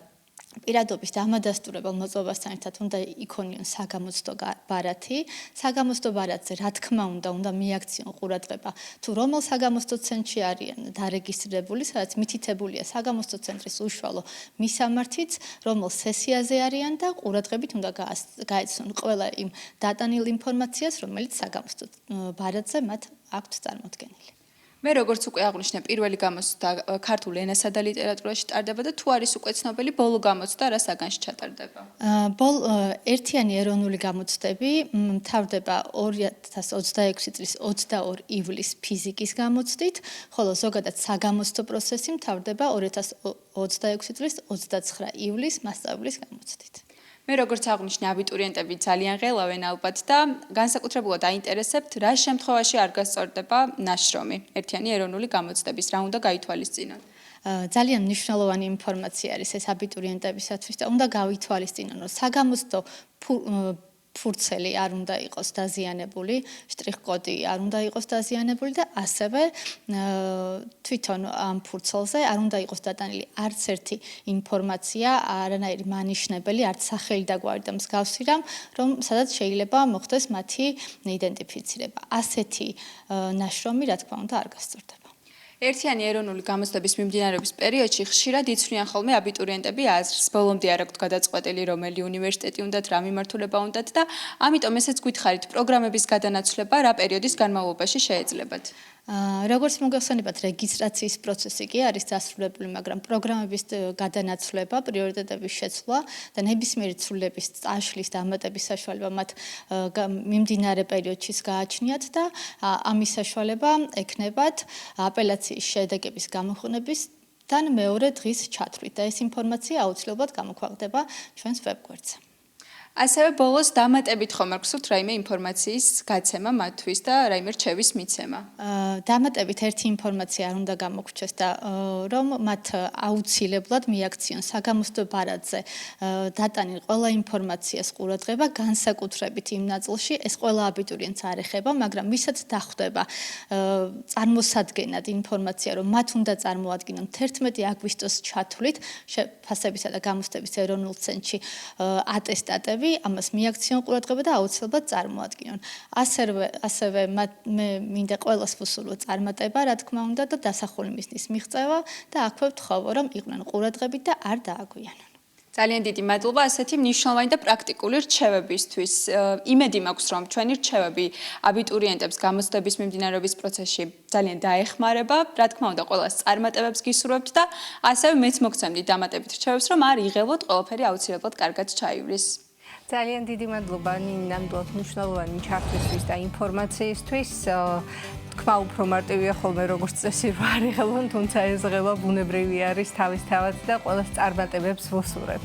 პირადობის დამადასტურებელ მოწყობასთან ერთად უნდა იქონიონ საგამოცდო ბარათი. საგამოცდო ბარათზე, რა თქმა უნდა მიაქციონ ყურადღება თუ რომელ საგამოცდო ცენტრში არიან დარეგისტრირებული, სადაც მითითებულია საგამოცდო ცენტრის უშუალო მისამართიც, რომელ სესიაზე არიან და ყურადღებით უნდა გაეცნონ ყველა იმ დატანილ ინფორმაციას, რომელიც საგამოცდო ბარათზე მათ აქვთ წარმოდგენილი. მე როგორც უკვე აღვნიშნე, პირველი გამოცდა ქართულ ენასა და ლიტერატურაში ტარდება და თუ არის უკვე ცნობილი ბოლო გამოცდა რა საგანში ჩატარდება? ერთიანი ეროვნული გამოცდები მთავრდება 2026 წლის 22 ივლისს ფიზიკის გამოცდით, ხოლო ზოგადად საგამოცდო პროცესი მთავრდება 2026 წლის 29 ივლისს მასწავლებლის გამოცდით. მე როგორც აღვნიშნე, აბიტურიენტები ძალიან ღელავენ ალბათ და განსაკუთრებულად აინტერესებთ, რა შემთხვევაში არ გასწორდება ნაშრომი ერთიანი ეროვნული გამოცდების, რა უნდა გაითვალისწინონ? ძალიან მნიშვნელოვანი ინფორმაცია არის ეს აბიტურიენტებისათვის და უნდა გავითვალისწინონ, რომ საგამოცდო ფურცელი არ უნდა იყოს დაზიანებული, შტრიხ-კოდი არ უნდა იყოს დაზიანებული და ასევე თვითონ ამ ფურცელზე არ უნდა იყოს დატანილი არც ერთი ინფორმაცია, არანაირი მანიშნებელი, არც სახელი და გვარი და მსგავსი რამ, რომ სადაც შეიძლება მოხდეს მათი იდენტიფიცირება. ასეთი ნაშრომი, რა თქმა უნდა, არ გასწორდება. ერთიანი ეროვნული გამოცდების მიმდინარეობის პერიოდში ხშირად იცვლიან ხოლმე აბიტურიენტები აზრს, ბოლომდე არ აქვთ გადაწყვეტილი, რომელი უნივერსიტეტი უნდათ, რა მიმართულება უნდათ და ამიტომ ესეც გითხარით, პროგრამების გადანაცვლება რა პერიოდის განმავლობაში შეეძლებათ? როგორც მოგახსენებათ, რეგისტრაციის პროცესი კი არის დასრულებული, მაგრამ პროგრამების გადანაცვლება, პრიორიტეტების შეცვლა და ნებისმიერი ცვლილების წაშლის დამატების საშუალება მათ მიმდინარე პერიოდში გააჩნიათ და ამის საშუალება ექნებათ აპელაციის შედეგების გამოხმებისთან მეორე დღის ჩათვლით და ეს ინფორმაცია აუცილებლად გამოქვეყნდება ჩვენს ვებგვერდზე. ასევე ბოლოს დამატებით ხომ არ გსურთ რაიმე ინფორმაციის გაცემა მათთვის და რაიმე რჩევის მიცემა? დამატებით ერთი ინფორმაცია არ უნდა გამოგვჩეს და რომ მათ აუცილებლად მიაქციონ საგამოცდო ბარათზე დატანილ ყველა ინფორმაციას ყურადღება, განსაკუთრებით იმ ნაწილში, ეს ყველა აბიტურიენტს არ ეხება, მაგრამ ვისაც დახვდება წარმოსადგენად ინფორმაცია, რომ მათ უნდა წარმოადგინონ 11 აგვისტოს ჩათვლით ფასებისა და გამოცდების ეროვნულ ცენტრში ატესტატები, ამას მიაქციონ ყურადღება და აუცილებლად წარმოადგინონ. ასევე მე მინდა ყველას ვუსურვო წარმატება, რა თქმა უნდა, და დასახული მიზნის მიღწევა და აქვე ვთხოვო, რომ იყვნენ ყურადღებით და არ დააგვიანონ. ძალიან დიდი მადლობა ასეთი მნიშვნელოვანი და პრაქტიკული რჩევებისთვის. იმედი მაქვს, რომ ჩვენი რჩევები აბიტურიენტებს გამოცდების მიმდინარეობის პროცესში ძალიან დაეხმარება. რა თქმა უნდა, ყველას წარმატებებს გისურვებთ და ასევე მეც მოგცემდი დამატებით რჩევებს, რომ არ იღელოთ, ყველაფერი აუცილებლად კარგად ჩაივლის. ძალიან დიდი მადლობა ნამდვილად მნიშვნელოვანი ჩართვისთვის და ინფორმაციისთვის. თქმა უფრო მარტივია ხოლმე როგორც წესი არ იღებონ, თუმცა ეს ღება ბუნებრივი არის თავისთავად და ყველას წარმატებებს ვუსურებ.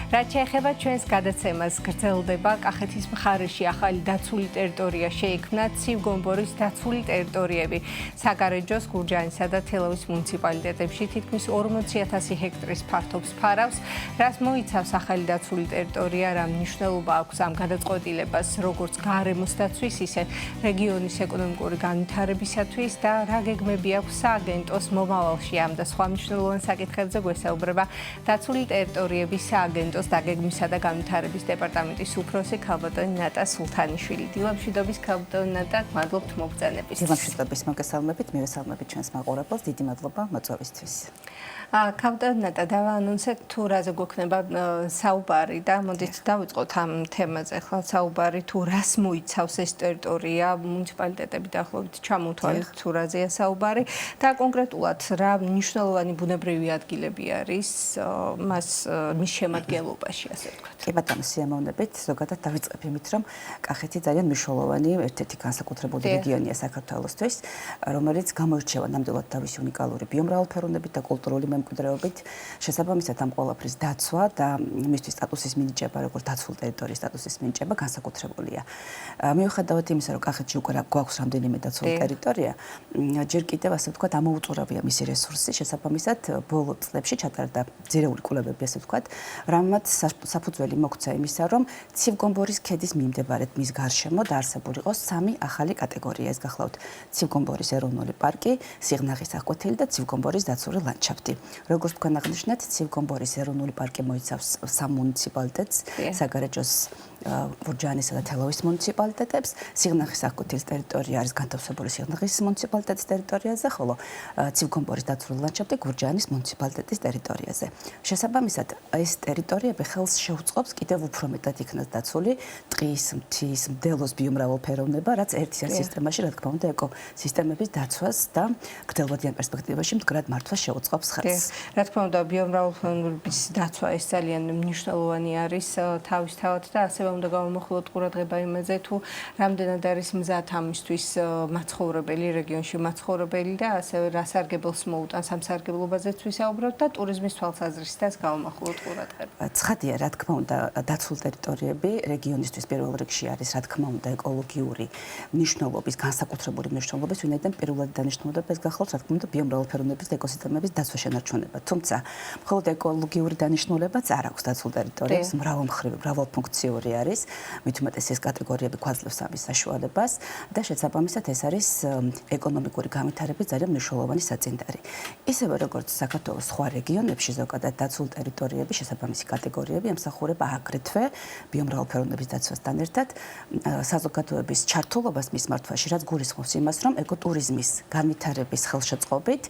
რაც შეეხება ჩვენს გადაცემას, გრძელდება კახეთის მხარეში ახალი დაცული ტერიტორია შეიქმნა ცივ-გომბორის დაცული ტერიტორიები საგარეჯოს, გურჯაანისა და თელავის მუნიციპალიტეტებში თითქმის 40,000 ჰექტრის ფართობს ფარავს, რაც მოიცავს ახალი დაცული ტერიტორია, რა მნიშვნელობა აქვს ამ გადაწყვეტილებას, როგორც გარემოს დაცვის, ისე რეგიონის ეკონომიკური განვითარებისათვის და რა გეგმები აქვს სააგენტოს მომავალში ამ და სხვა მნიშვნელოვან საკითხებზე გვესაუბრება დაცული ტერიტორიების სააგენტოს დაგეგმვისა და განვითარების დეპარტამენტის უფროსი ქალბატონი ნატა სულთანიშვილი. დილამშვიდობის ქალბატონი ნატა, მადლობთ მოგბრძანებით. დილამშვიდობის მოგესალმებით, მივესალმებით ჩვენს მაყურებელს, დიდი მადლობა მოწვევისთვის. ქალბატონი ნატა, დავაანონსეთ თუ რაზე გვექნება საუბარი და მოდით დავიწყოთ ამ თემაზე. ახლა საუბარი თუ რას მოიცავს ეს ტერიტორია, მუნიციპალიტეტები დაახლოებით ჩამოთვალეთ თუ რაზეა საუბარი და კონკრეტულად რა მნიშვნელოვანი ბუნებრივი ადგილები არის მის შემადგენლობაში, ასე ვთქვათ. კი ბატონო, სიამოვნებით, ზოგადად დავიწყებ იმით, რომ კახეთი ძალიან მნიშვნელოვანი ერთ-ერთი განსაკუთრებული რეგიონია საქართველოსთვის, რომელიც გამოირჩევა ნამდვილად თავისი უნიკალური ბიომრავალფეროვნებით და კულტურული მემკვიდრეობით. შესაბამისად ამ ყველაფრის დაცვა და მისთვის სტატუსის მინიჭება, როგორც დაცულ ტერიტორიის სტატუსის მინიჭება განსაკუთრებულია. მიუხედავად იმისა, რომ კახეთში უკვე გვაქვს რამდენიმე დაცული ტერიტორია ჯერ კიდევ ასე ვთქვათ ამოუწურავია მისი რესურსი, შესაბამისად ბოლო წლებში ჩატარდა ძირეული კვლევები, ასე ვთქვათ, რამაც საფუძველი მოქცა იმისა, რომ ცივგომბორის ქედის მიმდებარედ მის გარშემო დაარსებულიყო 3 ახალი კატეგორია. ეს გახლავთ ცივგომბორის ეროვნული პარკი, სიღნაღის აღკვეთილი და ცივგომბორის დაცული ლანდშაფტი. როგორც თქვენ აღნიშნეთ, ცივგომბორის ეროვნული პარკი მოიცავს 3 მუნიციპალიტეტს, საგარეჯოს გურჯაანისა და თელავის მუნიციპალიტეტებს. სიღნაღის აღკვეთილის ტერიტორია არის განთავსებული სიღნაღის მუნიციპალიტეტის ტერიტორიაზე, ხოლო ცივგომბორის დაცული ლანდშაფტი გურჯაანის მუნიციპალიტეტის ტერიტორიაზე. შესაბამისად, ეს ტერიტორიები ხელს შეუწყობს კიდევ უფრო მეტად იქნას დაცული ტყის, მთის, მდელოს ბიომრავალფეროვნება, რაც ერთიან სისტემაში, რა თქმა უნდა, ეკოსისტემების დაცვას და გრძელვადიან პერსპექტივაში მდგრად მართვას შეუწყობს ხელს. რა თქმა უნდა, ბიომრავალფეროვნების დაცვა ეს ძალიან მნიშვნელოვანი არის თავისთავად და ასევე უნდა გავამოხილოთ ყურადღება იმაზე, თუ რამდენად არის მზად ამისთვის მაცხოვრებელი რეგიონში მაცხოვრებელი და ასევე რა სარგებელს მოუტანს ამ სარგებლობაზეც ვისაუბროთ და ტურიზმის თვალსაზრისითაც გავამოხილოთ ყურადღება. ცხადია, რა თქმა უნდა, დაცულ ტერიტორიები რეგიონისთვის პირველ რიგში არის, რა თქმა უნდა, ეკოლოგიური მნიშვნელობის, განსაკუთრებული მნიშვნელობის, ვინაიდან პირველად დანიშნულება ეს გახლავთ, რა თქმა უნდა, ბიომრავალფეროვნების და ეკოსისტემების დაცვა შენარჩუნება. თუმცა, მხოლოდ ეკოლოგიური დანიშნულებაც არ აქვს დაცულ ტერიტორიებს, მრავალმხრივი, მრავალფუნქციური არის, მით უმეტეს ეს კატეგორიები გვაძლევს ამის საშუალებას და შესაბამისად ეს არის ეკონომიკური განვითარების ძალიან მნიშვნელოვანი საწინდარი. ისევე როგორც საქართველოს სხვა რეგიონებში ზოგადად დაცულ ტერიტორიები, შესაბამისი კატეგორიები ემსახურება აგრეთვე ბიომრავალფეროვნების დაცვასთან ერთად საზოგადოების ჩართულობას მის მართვაში, რაც გულისხმობს იმას, რომ ეკოტურიზმის განვითარების ხელშეწყობით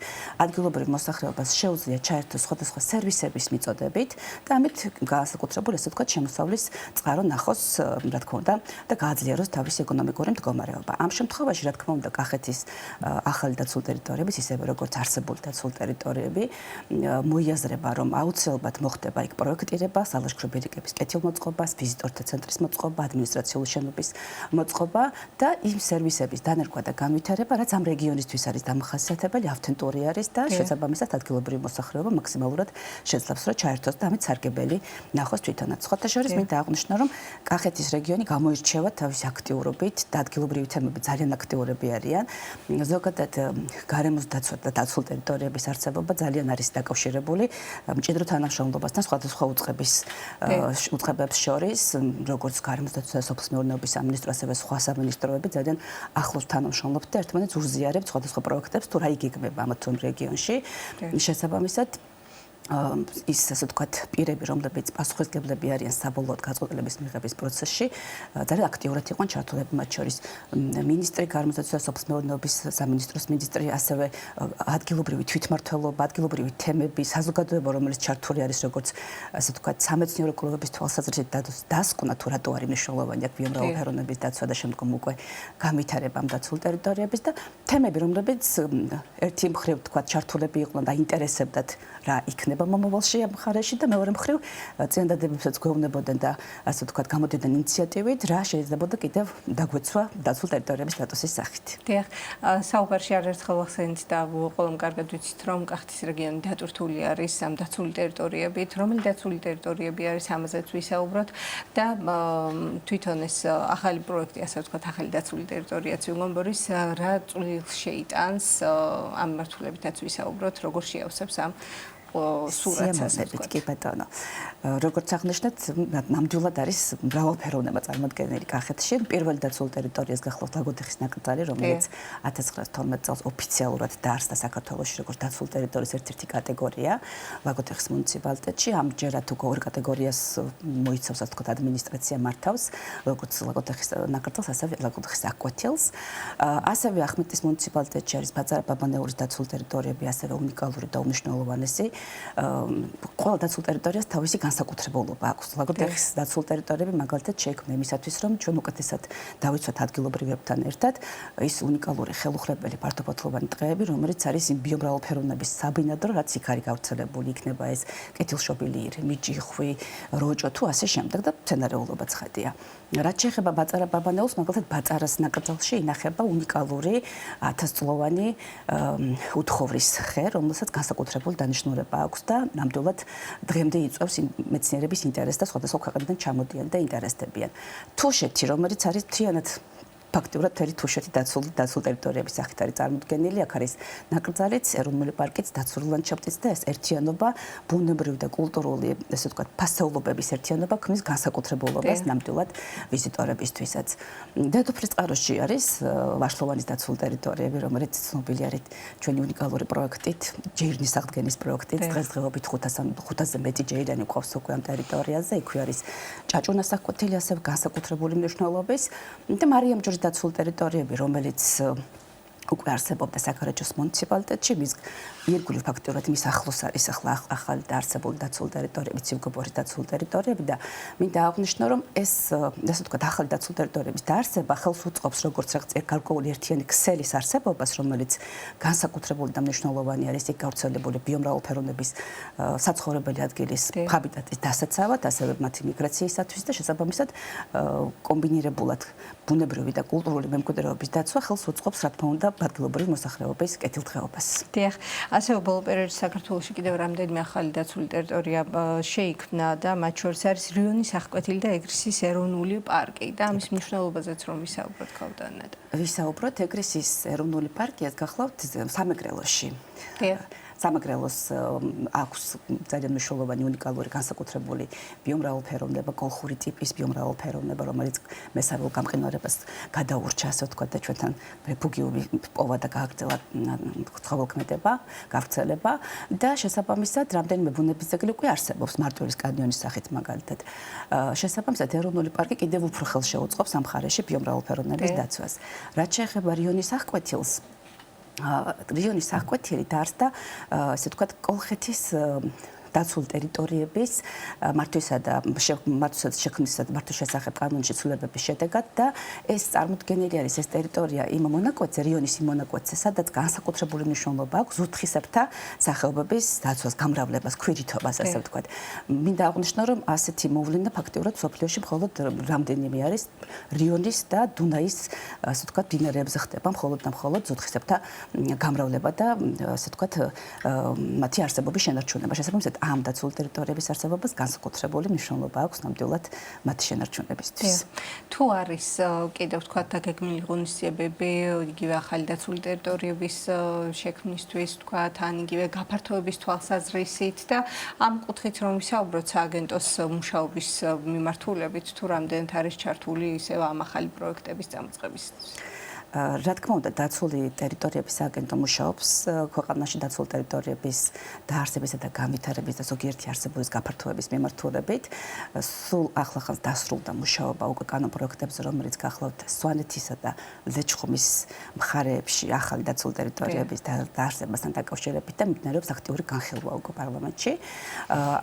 ადგილობრივ მოსახლეობას შეუძლია ჩაერთოს სხვადასხვა სერვისების მიწოდებით და ამით განსაკუთრებულ ესე ვთქვათ შემოსავლის წყარო ნახოს, რა თქმა უნდა, და გააძლიეროს თავისი ეკონომიკური მდგომარეობა. ამ შემთხვევაში, რა თქმა უნდა, კახეთის ახალი დაცულ ტერიტორიების, ისევე როგორც არსებული დაცულ ტერიტორიები, მოიაზრება, რომ აუცილებლად მოხდება იქ პროექტირება, სალაშქრო ბირიკების კეთილმოწყობა, ვიზიტორთა ცენტრის მოწყობა, ადმინისტრაციული შენობის მოწყობა და იმ სერვისების დანერგვა და განვითარება, რაც ამ რეგიონისთვის არის დამახასიათებელი, ავთენტური არის და შესაბამისად ადგილობრივი მოსახლეობა მაქსიმალურად შეძლებს, რომ ჩაერთოს და ამით სარგებელი ნახოს თვითონაც. სხვათა შორის მინდა აღნიშნო, რომ კახეთის რეგიონი გამოირჩევა თავისი აქტიურობით და ადგილობრივი თემები ძალიან აქტიურები არიან. ზოგადად გარემოს დაცვა და დაცულ ტერიტორიების არსებობა ძალიან არის დაკავშირებული მჭიდრო თანამშრომლობასთან სხვადასხვა უწყებებს შორის, როგორც გარემოს დაცვა და სოფლის მეურნეობის სამინისტრო, ასევე სხვა სამინისტროები ძალიან ახლოს თანამშრომლობთ და ერთმანეთს უზიარებთ სხვადასხვა პროექტებს, თუ რა იგეგმება ამ თუ რეგიონში. შესაბამისად ის ასე ვთქვათ პირები, რომლებიც პასუხისმგებლები არიან საბოლოოდ გაწყვეტილების მიღების პროცესში, ძალიან აქტიურად იყვნენ ჩართულები, მათ შორის მინისტრი, გარემოს დაცვა და სოფლის მეურნეობის სამინისტროს მინისტრი, ასევე ადგილობრივი თვითმმართველობა, ადგილობრივი თემები, საზოგადოება, რომელიც ჩართული არის როგორც ასე ვთქვათ სამეცნიერო კვლევების თვალსაზრისით დასკვნა, თუ რატო არის მნიშვნელოვანი აქ ბიომრავალფეროვნების დაცვა და შემდგომ უკვე განვითარება ამ დაცულ ტერიტორიების და თემები, რომლებიც ერთი მხრივ ვთქვათ ჩართულები იყვნენ და ინტერესებდათ რა იქნება მომავალში ამ მხარეში და მეორე მხრივ წინადადებებსაც გვეუბნებოდნენ და ასე ვთქვათ გამოდიოდნენ ინიციატივით, რა შეიძლებოდა კიდევ დაგვეცვა დაცულ ტერიტორიების სტატუსის სახით. დიახ, საუბარში არაერთხელ ახსენეთ და ყველამ კარგად ვიცით, რომ კახეთის რეგიონი დატვირთული არის ამ დაცული ტერიტორიებით, რომელი დაცული ტერიტორიები არის, ამაზეც ვისაუბროთ და თვითონ ეს ახალი პროექტი, ასე ვთქვათ, ახალი დაცული ტერიტორია ცივგომბორის რა წვლილს შეიტანს ამ მართულებითაც ვისაუბროთ, როგორ შეავსებს ამ სურათსებით კი ბატონო. როგორც აღნიშნეთ, ნამდვილად არის მრავალფეროვნება წარმოდგენილი კახეთში. პირველი დაცული ტერიტორიას გახლავთ ლაგოდეხის ნაკრძალი, რომელიც 1912 წელს ოფიციალურად დაარსდა საქართველოში როგორც დაცული ტერიტორიის ერთ-ერთი კატეგორია ლაგოდეხის მუნიციპალიტეტში. ამჯერად უკვე ორ კატეგორიას მოიცავს, ასე ვთქვათ, ადმინისტრაცია მართავს, როგორც ლაგოდეხის ნაკრძალს, ასევე ლაგოდეხის აღკვეთილს. ასევე ახმეტის მუნიციპალიტეტში არის ბაწარა-ბაბანეურის დაცული ტერიტორიები, ასევე უნიკალური და უმნიშვნელოვანესი. ყველა დაცულ ტერიტორიას თავისი განსაკუთრებულობა აქვს. ლაგოდეხის დაცულ ტერიტორიები მაგალითად შეიქმნა იმისათვის, რომ ჩვენ უკეთესად დავიცვათ ადგილობრივებთან ერთად ის უნიკალური ხელუხლებელი ფართოფოთლოვანი ტყეები, რომელიც არის იმ ბიომრავალფეროვნების საბინადრო, რაც იქ არის გავრცელებული, იქნება ეს კეთილშობილი ირემი, ჯიხვი, როჭო თუ ასე შემდეგ და მცენარეულობა ცხადია. რაც შეეხება ბაწარა-ბაბანეულს, მაგალითად ბაწარას ნაკრძალში ინახება უნიკალური 1000-წლოვანი უთხოვრის ხე, რომელსაც განსაკუთრებული დანიშნულება აქვს და ნამდვილად დღემდე იწვევს მეცნიერების ინტერესს და სხვადასხვა ქვეყნიდან ჩამოდიან და ინტერესდებიან. თუშეთი, რომელიც არის მთლიანად ფაქტურად მთელი თუშეთი დაცული ტერიტორიების სახით არის წარმოდგენილი. აქ არის ნაკრძალიც, ეროვნული პარკიც, დაცული ლანდშაფტიც და ეს ერთიანობა, ბუნებრივი და კულტურული, ესე ვთქვათ, ფასეულობების ერთიანობა ქმნის განსაკუთრებულობას ნამდვილად ვიზიტორებისთვისაც. დედოფლის წყაროში არის ვაშლოვანის დაცული ტერიტორიები, რომელიც ცნობილი არის ჩვენი უნიკალური პროექტით, ჯეირნის აღდგენის პროექტით. დღესდღეობით 500-ზე მეტი ჯეირანი გვყავს უკვე ამ ტერიტორიაზე. იქვე არის ჭაჭუნას აღკვეთილი, ასევე განსაკუთრებული მნიშვნელობის და მარიამ ჯვრის დაცული ტერიტორიები, რომელიც უკვე არსებობდა საქარეჯოს მუნიციპალიტეტში, მის ირგვლივ ფაქტობრივად მის ახლოს არის ახლა ახალი დაარსებული დაცული ტერიტორიები, ცივგობორის დაცული ტერიტორიები და მინდა აღვნიშნო, რომ ეს ასე ვთქვათ, ახალი დაცული ტერიტორიების დაარსება ხელს უწყობს როგორც რაღაც გარკვეული ერთიანი ქსელის არსებობას, რომელიც განსაკუთრებული და მნიშვნელოვანი არის იქ გავრცელებული ბიომრავალფეროვნების საცხოვრებელი ადგილის ჰაბიტატის დასაცავად, ასევე მათი მიგრაციისათვის და შესაბამისად კომბინირებულად ბუნებრივი და კულტურული მემკვიდრეობის დაცვა ხელს უწყობს, რა თქმა უნდა, ადგილობრივი მოსახლეობის კეთილდღეობას. დიახ, ასევე ბოლო პერიოდში საქართველოში კიდევ რამდენიმე ახალი დაცული ტერიტორია შეიქმნა და მათ შორის არის რიონის აღკვეთილი და ეგრისის ეროვნული პარკი და ამის მნიშვნელობაზეც რომ ვისაუბროთ გავდანეთ. ვისაუბროთ ეგრისის ეროვნული პარკი გახლავთ სამეგრელოში. დიახ. სამეგრელოს აქვს ძალიან მნიშვნელოვანი უნიკალური განსაკუთრებული ბიომრავალფეროვნება, კოლხური ტიპის ბიომრავალფეროვნება, რომელიც მესამეულ გამყინვარებას გადაურჩა, ასე ვთქვათ, და ჩვენთან რეფუგიური პოვა და გააგრძელა ცხოველქმედება, გავრცელება და შესაბამისად რამდენიმე ბუნების ძეგლი უკვე არსებობს მარტვილის კანიონის სახით მაგალითად. შესაბამისად ეროვნული პარკი კიდევ უფრო ხელს შეუწყობს ამ მხარეში ბიომრავალფეროვნების დაცვას. რაც შეეხება რიონის აღკვეთილს, რიონის აღკვეთილი დაარსდა, ასე ვთქვათ, კოლხეთის დაცული ტერიტორიების მართვისა და შექმნისა და მართვის შესახებ კანონში ცვლილებების შედეგად და ეს წარმოდგენილი არის ეს ტერიტორია იმ მონაკვეთზე, რიონის იმ მონაკვეთზე, სადაც განსაკუთრებული მნიშვნელობა აქვს ზურთხისებრთა სახეობების დაცვას, გამრავლებას, ქვირითობას, ასე ვთქვათ. მინდა აღვნიშნო, რომ ასეთი მოვლენა ფაქტიურად მსოფლიოში მხოლოდ რამდენიმე არის რიონის და დუნაის, ასე ვთქვათ, მდინარეებზე ხდება მხოლოდ და მხოლოდ ზურთხისებრთა გამრავლება და ასე ვთქვათ, მათი არსებობის შენარჩუნება. შესაბამისად ამ დაცული ტერიტორიების არსებობას განსაკუთრებული მნიშვნელობა აქვს ნამდვილად მათი შენარჩუნებისთვის. თუ არის კიდევ ვთქვათ დაგეგმილი ღონისძიებები, იგივე ახალი დაცული ტერიტორიების შექმნისთვის, ვთქვათ, ან იგივე გაფართოების თვალსაზრისით და ამ კუთხით რომ ვისაუბროთ სააგენტოს მუშაობის მიმართულებით, თუ რამდენად არის ჩართული ისევ ამ ახალი პროექტების წამოწყებისთვის. რა თქმა უნდა, დაცული ტერიტორიების სააგენტო მუშაობს ქვეყანაში დაცული ტერიტორიების დაარსებისა და განვითარების და ზოგიერთი არსებობის გაფართოების მიმართულებით. სულ ახლახანს დასრულდა მუშაობა უკვე კანონ პროექტებზე, რომელიც გახლავთ სვანეთისა და ლეჩხუმის მხარეებში ახალი დაცული ტერიტორიების დაარსებასთან დაკავშირებით და მიმდინარეობს აქტიური განხილვა უკვე პარლამენტში.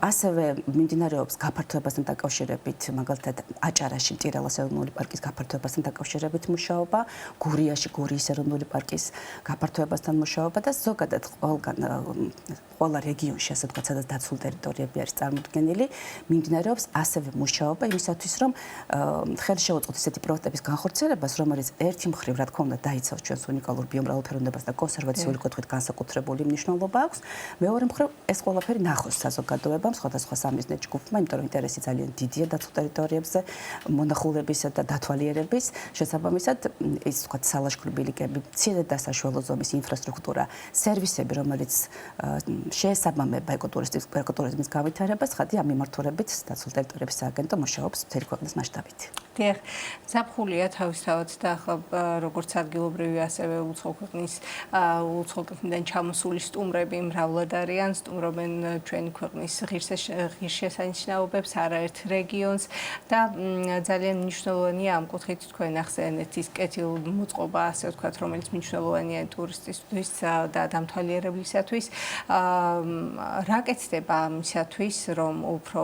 ასევე მიმდინარეობს გაფართოებასთან დაკავშირებით, მაგალითად, აჭარაში მტირალას ეროვნული პარკის გაფართოებასთან დაკავშირებით მუშაობა, გურიაში გურიის ეროვნული პარკის გაფართოებასთან მუშაობა და ზოგადად ყველა რეგიონში, ასე ვთქვათ, სადაც დაცული ტერიტორიები არის წარმოდგენილი, მიმდინარეობს ასევე მუშაობა იმისათვის, რომ ხელი შეუწყოთ ესეთი პროექტების განხორციელებას, რომელიც ერთი მხრივ, რა თქმა უნდა, დაიცავს ჩვენს უნიკალურ ბიომრავალფეროვნებას და კონსერვაციული კუთხით განსაკუთრებული მნიშვნელობა აქვს. მეორე მხრივ, ეს ყველაფერი ნახოს საზოგადოებამ, სხვადასხვა სამიზნე ჯგუფმა, იმიტომ რომ ინტერესი ძალიან დიდია დაცულ ტერიტორიებზე, მონახულებისა და დათვალიერების, შესაბამისად, ის ვთქვათ, სალაშქრობი ბილიკები, მცირე და საშუალო ზომის ინფრასტრუქტურა, სერვისები, რომელიც შეესაბამება ეკოტურიზმის განვითარებას, ხადი ამ მიმართულებით დაცულ ტერიტორიების სააგენტო მუშაობს მთელი ქვეყნის მასშტაბით. დიახ, ზაფხულია თავისთავად და ახლა როგორც ადგილობრივი, ასევე უცხო ქვეყნიდან ჩამოსული სტუმრები მრავლად არიან, სტუმრობენ ჩვენი ქვეყნის ღირსშესანიშნაობებს, არაერთ რეგიონს და ძალიან მნიშვნელოვანია ამ კუთხით თქვენ ახსენეთ ის კეთილმოწყობა, ასე ვთქვათ, რომელიც მნიშვნელოვანია ტურისტისთვის და დამთვალიერებლისათვის. რა კეთდება ამისათვის, რომ უფრო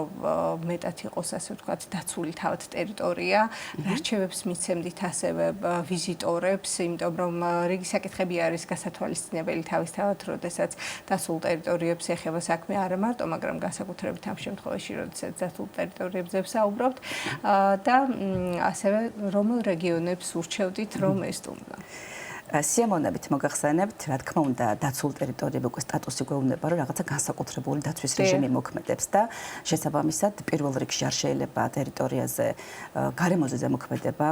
მეტად იყოს, ასე ვთქვათ, დაცული თავად ტერიტორია, რა რჩევებს მიცემდით ასევე ვიზიტორებს, იმიტომ რომ რიგი საკითხები არის გასათვალისწინებელი თავისთავად, როდესაც დაცულ ტერიტორიებს ეხება საქმე არა მარტო, მაგრამ განსაკუთრებით ამ შემთხვევაში, როდესაც დაცულ ტერიტორიებზე ვსაუბრობთ და ასევე რომელ რეგიონებს ურჩევდით, რომ ესტუმრა? სიამოვნებით მოგახსენებთ, რა თქმა უნდა, დაცულ ტერიტორიები უკვე სტატუსი გვეუბნება, რომ რაღაცა განსაკუთრებული დაცვის რეჟიმი მოქმედებს და შესაბამისად პირველ რიგში არ შეიძლება ტერიტორიაზე გარემოზე ზემოქმედება,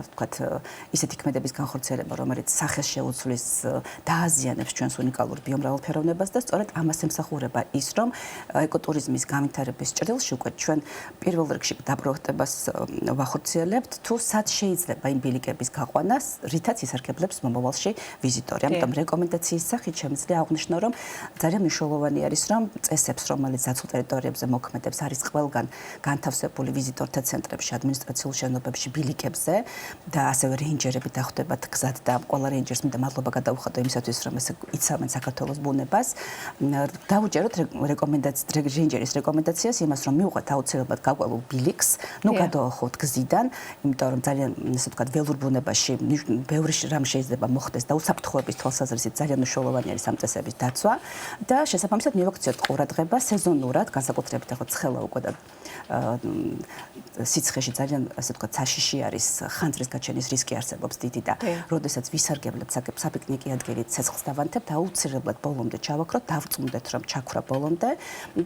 ვთქვათ, ისეთი ქმედების განხორციელება, რომელიც სახეს შეუცვლის დააზიანებს ჩვენს უნიკალურ ბიომრავალფეროვნებას და სწორედ ამას ემსახურება ის, რომ ეკოტურიზმის განვითარების ჭრილში უკვე ჩვენ პირველ რიგში დაპროექტებას ვახორციელებთ, თუ სად შეიძლება იმ ბილიკების გაყვანას, რითაც ისარგებლებს მომავალში ვიზიტორი. ამიტომ რეკომენდაციის სახით შემიძლია აღვნიშნო, რომ ძალიან მნიშვნელოვანი არის, რომ წესებს, რომელიც დაცულ ტერიტორიებზე მოქმედებს, არის ყველგან განთავსებული ვიზიტორთა ცენტრებში, ადმინისტრაციულ შენობებში, ბილიკებზე და ასევე რეინჯერები დახვდებათ გზად და ყველა რეინჯერს მინდა მადლობა გადაუხადო იმისათვის, რომ ეს იცავენ საქართველოს ბუნებას. დავუჯეროთ რეინჯერის რეკომენდაციას იმას, რომ მივუყვეთ აუცილებლად გაყოლულ ბილიკს, გადაახოთ გზიდან, იმიტომ რომ ძალიან ესე ვთქვათ, ველურ ბუნებაში ბევრი რამ შეიძლება მოხდეს და უსაფრთხოების თვალსაზრისით ძალიან მნიშვნელოვანი არის ამ წესების დაცვა და შესაბამისად მივაქციოთ ყურადღება სეზონურად, განსაკუთრებით ახლა ცხელა უკვე და სიცხეში ძალიან ასე ვთქვათ, საშიში არის ხანძრის გაჩენის რისკი არსებობს დიდი და როდესაც ვისარგებლებთ საფიკნიკი ადგილი ცეცხლს დავანთებთ, აუცილებლად ბოლომდე ჩავაქროთ, დავწმუნდეთ რომ ჩაქრა ბოლომდე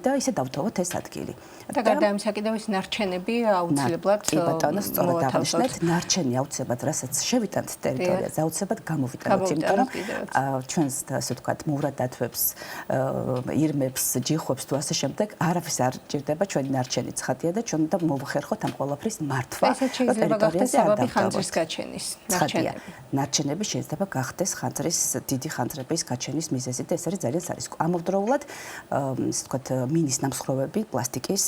და ისე დავტოვოთ ეს ადგილი. და გარდა ამისა კიდევ ის ნარჩენები აუცილებლად სწორად აღნიშნეთ, ნარჩენი აუცილებლად რასაც შევიტანთ ტერიტორიაზე, აუცილებლად გამოვიტანოთ, იმიტომ რომ ჩვენს ასე ვთქვათ, მურადათვებს, ირმებს, ჯიხვებს თუ ასე შემდეგ არავის არ ჭირდება ჩვენი ნარჩენი ცხადია და ჩვენ უნდა მოვხერხოთ ამ ყველაფრის მართვა. ეს შეიძლება გახდეს საბაბი ხანძრის გაჩენის ნარჩენები. ნარჩენები შეიძლება გახდეს ხანძრის დიდი ხანძრების გაჩენის მიზეზი და ეს არის ძალიან სარისკო. ამავდროულად, ასე ვთქვათ, მინის ნამსხვრევები, პლასტიკის,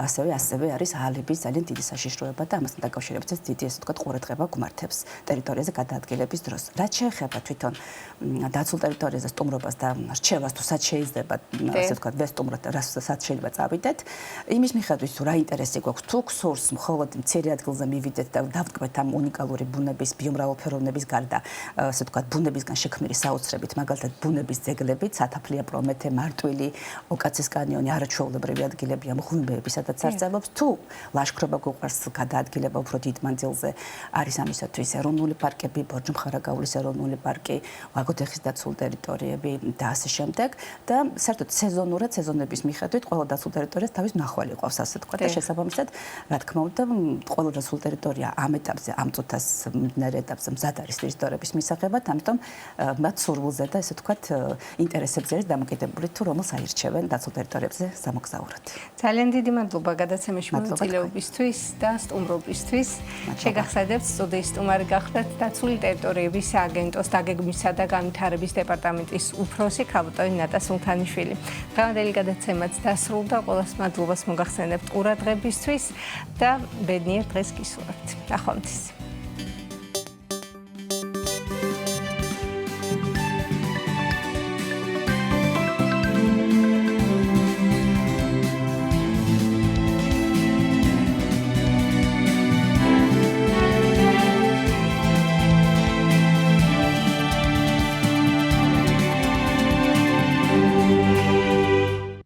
ასევე არის ალების ძალიან დიდი საშიშროება და ამასთან დაკავშირებით ეს დიდი ასე ვთქვათ, ყურადღება გვმართებს ტერიტორიაზე გადაადგილების დროს. რაც შეეხება თვითონ დაცულ ტერიტორიაზე სტუმრობას და რჩევას, თუ სად შეიძლება ასე ვთქვათ, ვესტუმროთ, სად შეიძლება წავიდეთ, იმის მიხედვით თუ რა ინტერესი გვაქვს, თუ გსურს მხოლოდ მცირე ადგილზე მივიდეთ და დავტკბეთ ამ უნიკალური ბუნების, ბიომრავალფეროვნების გარდა, ასე ვთქვათ, ბუნებისგან შექმნილი საოცრებით, მაგალითად ბუნების ძეგლებით, სათაფლია, პრომეთე, მარტვილი, ოკაცის კანიონი, არაჩვეულებრივი ადგილებია, მღვიმეები, სადაც არსებობს, თუ ლაშქრობა გვყვარს გადაადგილება უფრო დიდ მანძილზე, არის ამისათვის ეროვნული პარკები, ბორჯომხარაგაულის ეროვნული პარკი, ვაგოდეხის დაცულ ტერიტორიები და ასე შემდეგ და საერთოდ სეზონურად, სეზონების მიხედვით ყველა დაცულ ტერიტორიას თავის მნახველი ყავს, ასე ვთქვათ და შესაბამისად, რა თქმა უნდა, ყველა დაცულ ტერიტორია ამ ეტაპზე, ამ წუთას მდინარე ეტაპზე მზად არის ვიზიტორების მისაღებად, ამიტომ მათ სურვილზე და ესე ვთქვათ, ინტერესებზე არის დამოკიდებული თუ რომელს აირჩევენ დაცულ ტერიტორიებზე სამოგზაუროდ. ძალიან დიდი მადლობა გადაცემაში მონაწილეობისთვის და სტუმრობისთვის. შეგახსენებთ, სტუდიის სტუმარი გახლდათ დაცული ტერიტორიების სააგენტოს დაგეგმვისა და განვითარების დეპარტამენტის უფროსი ქალბატონი ნატა სულთანიშვილი. დღევანდელი გადაცემაც დასრულდა. ყველას მადლობას მოგახსენებთ ყურადღებისთვის და ბედნიერ დღეს გისურვებთ. ნახვამდის.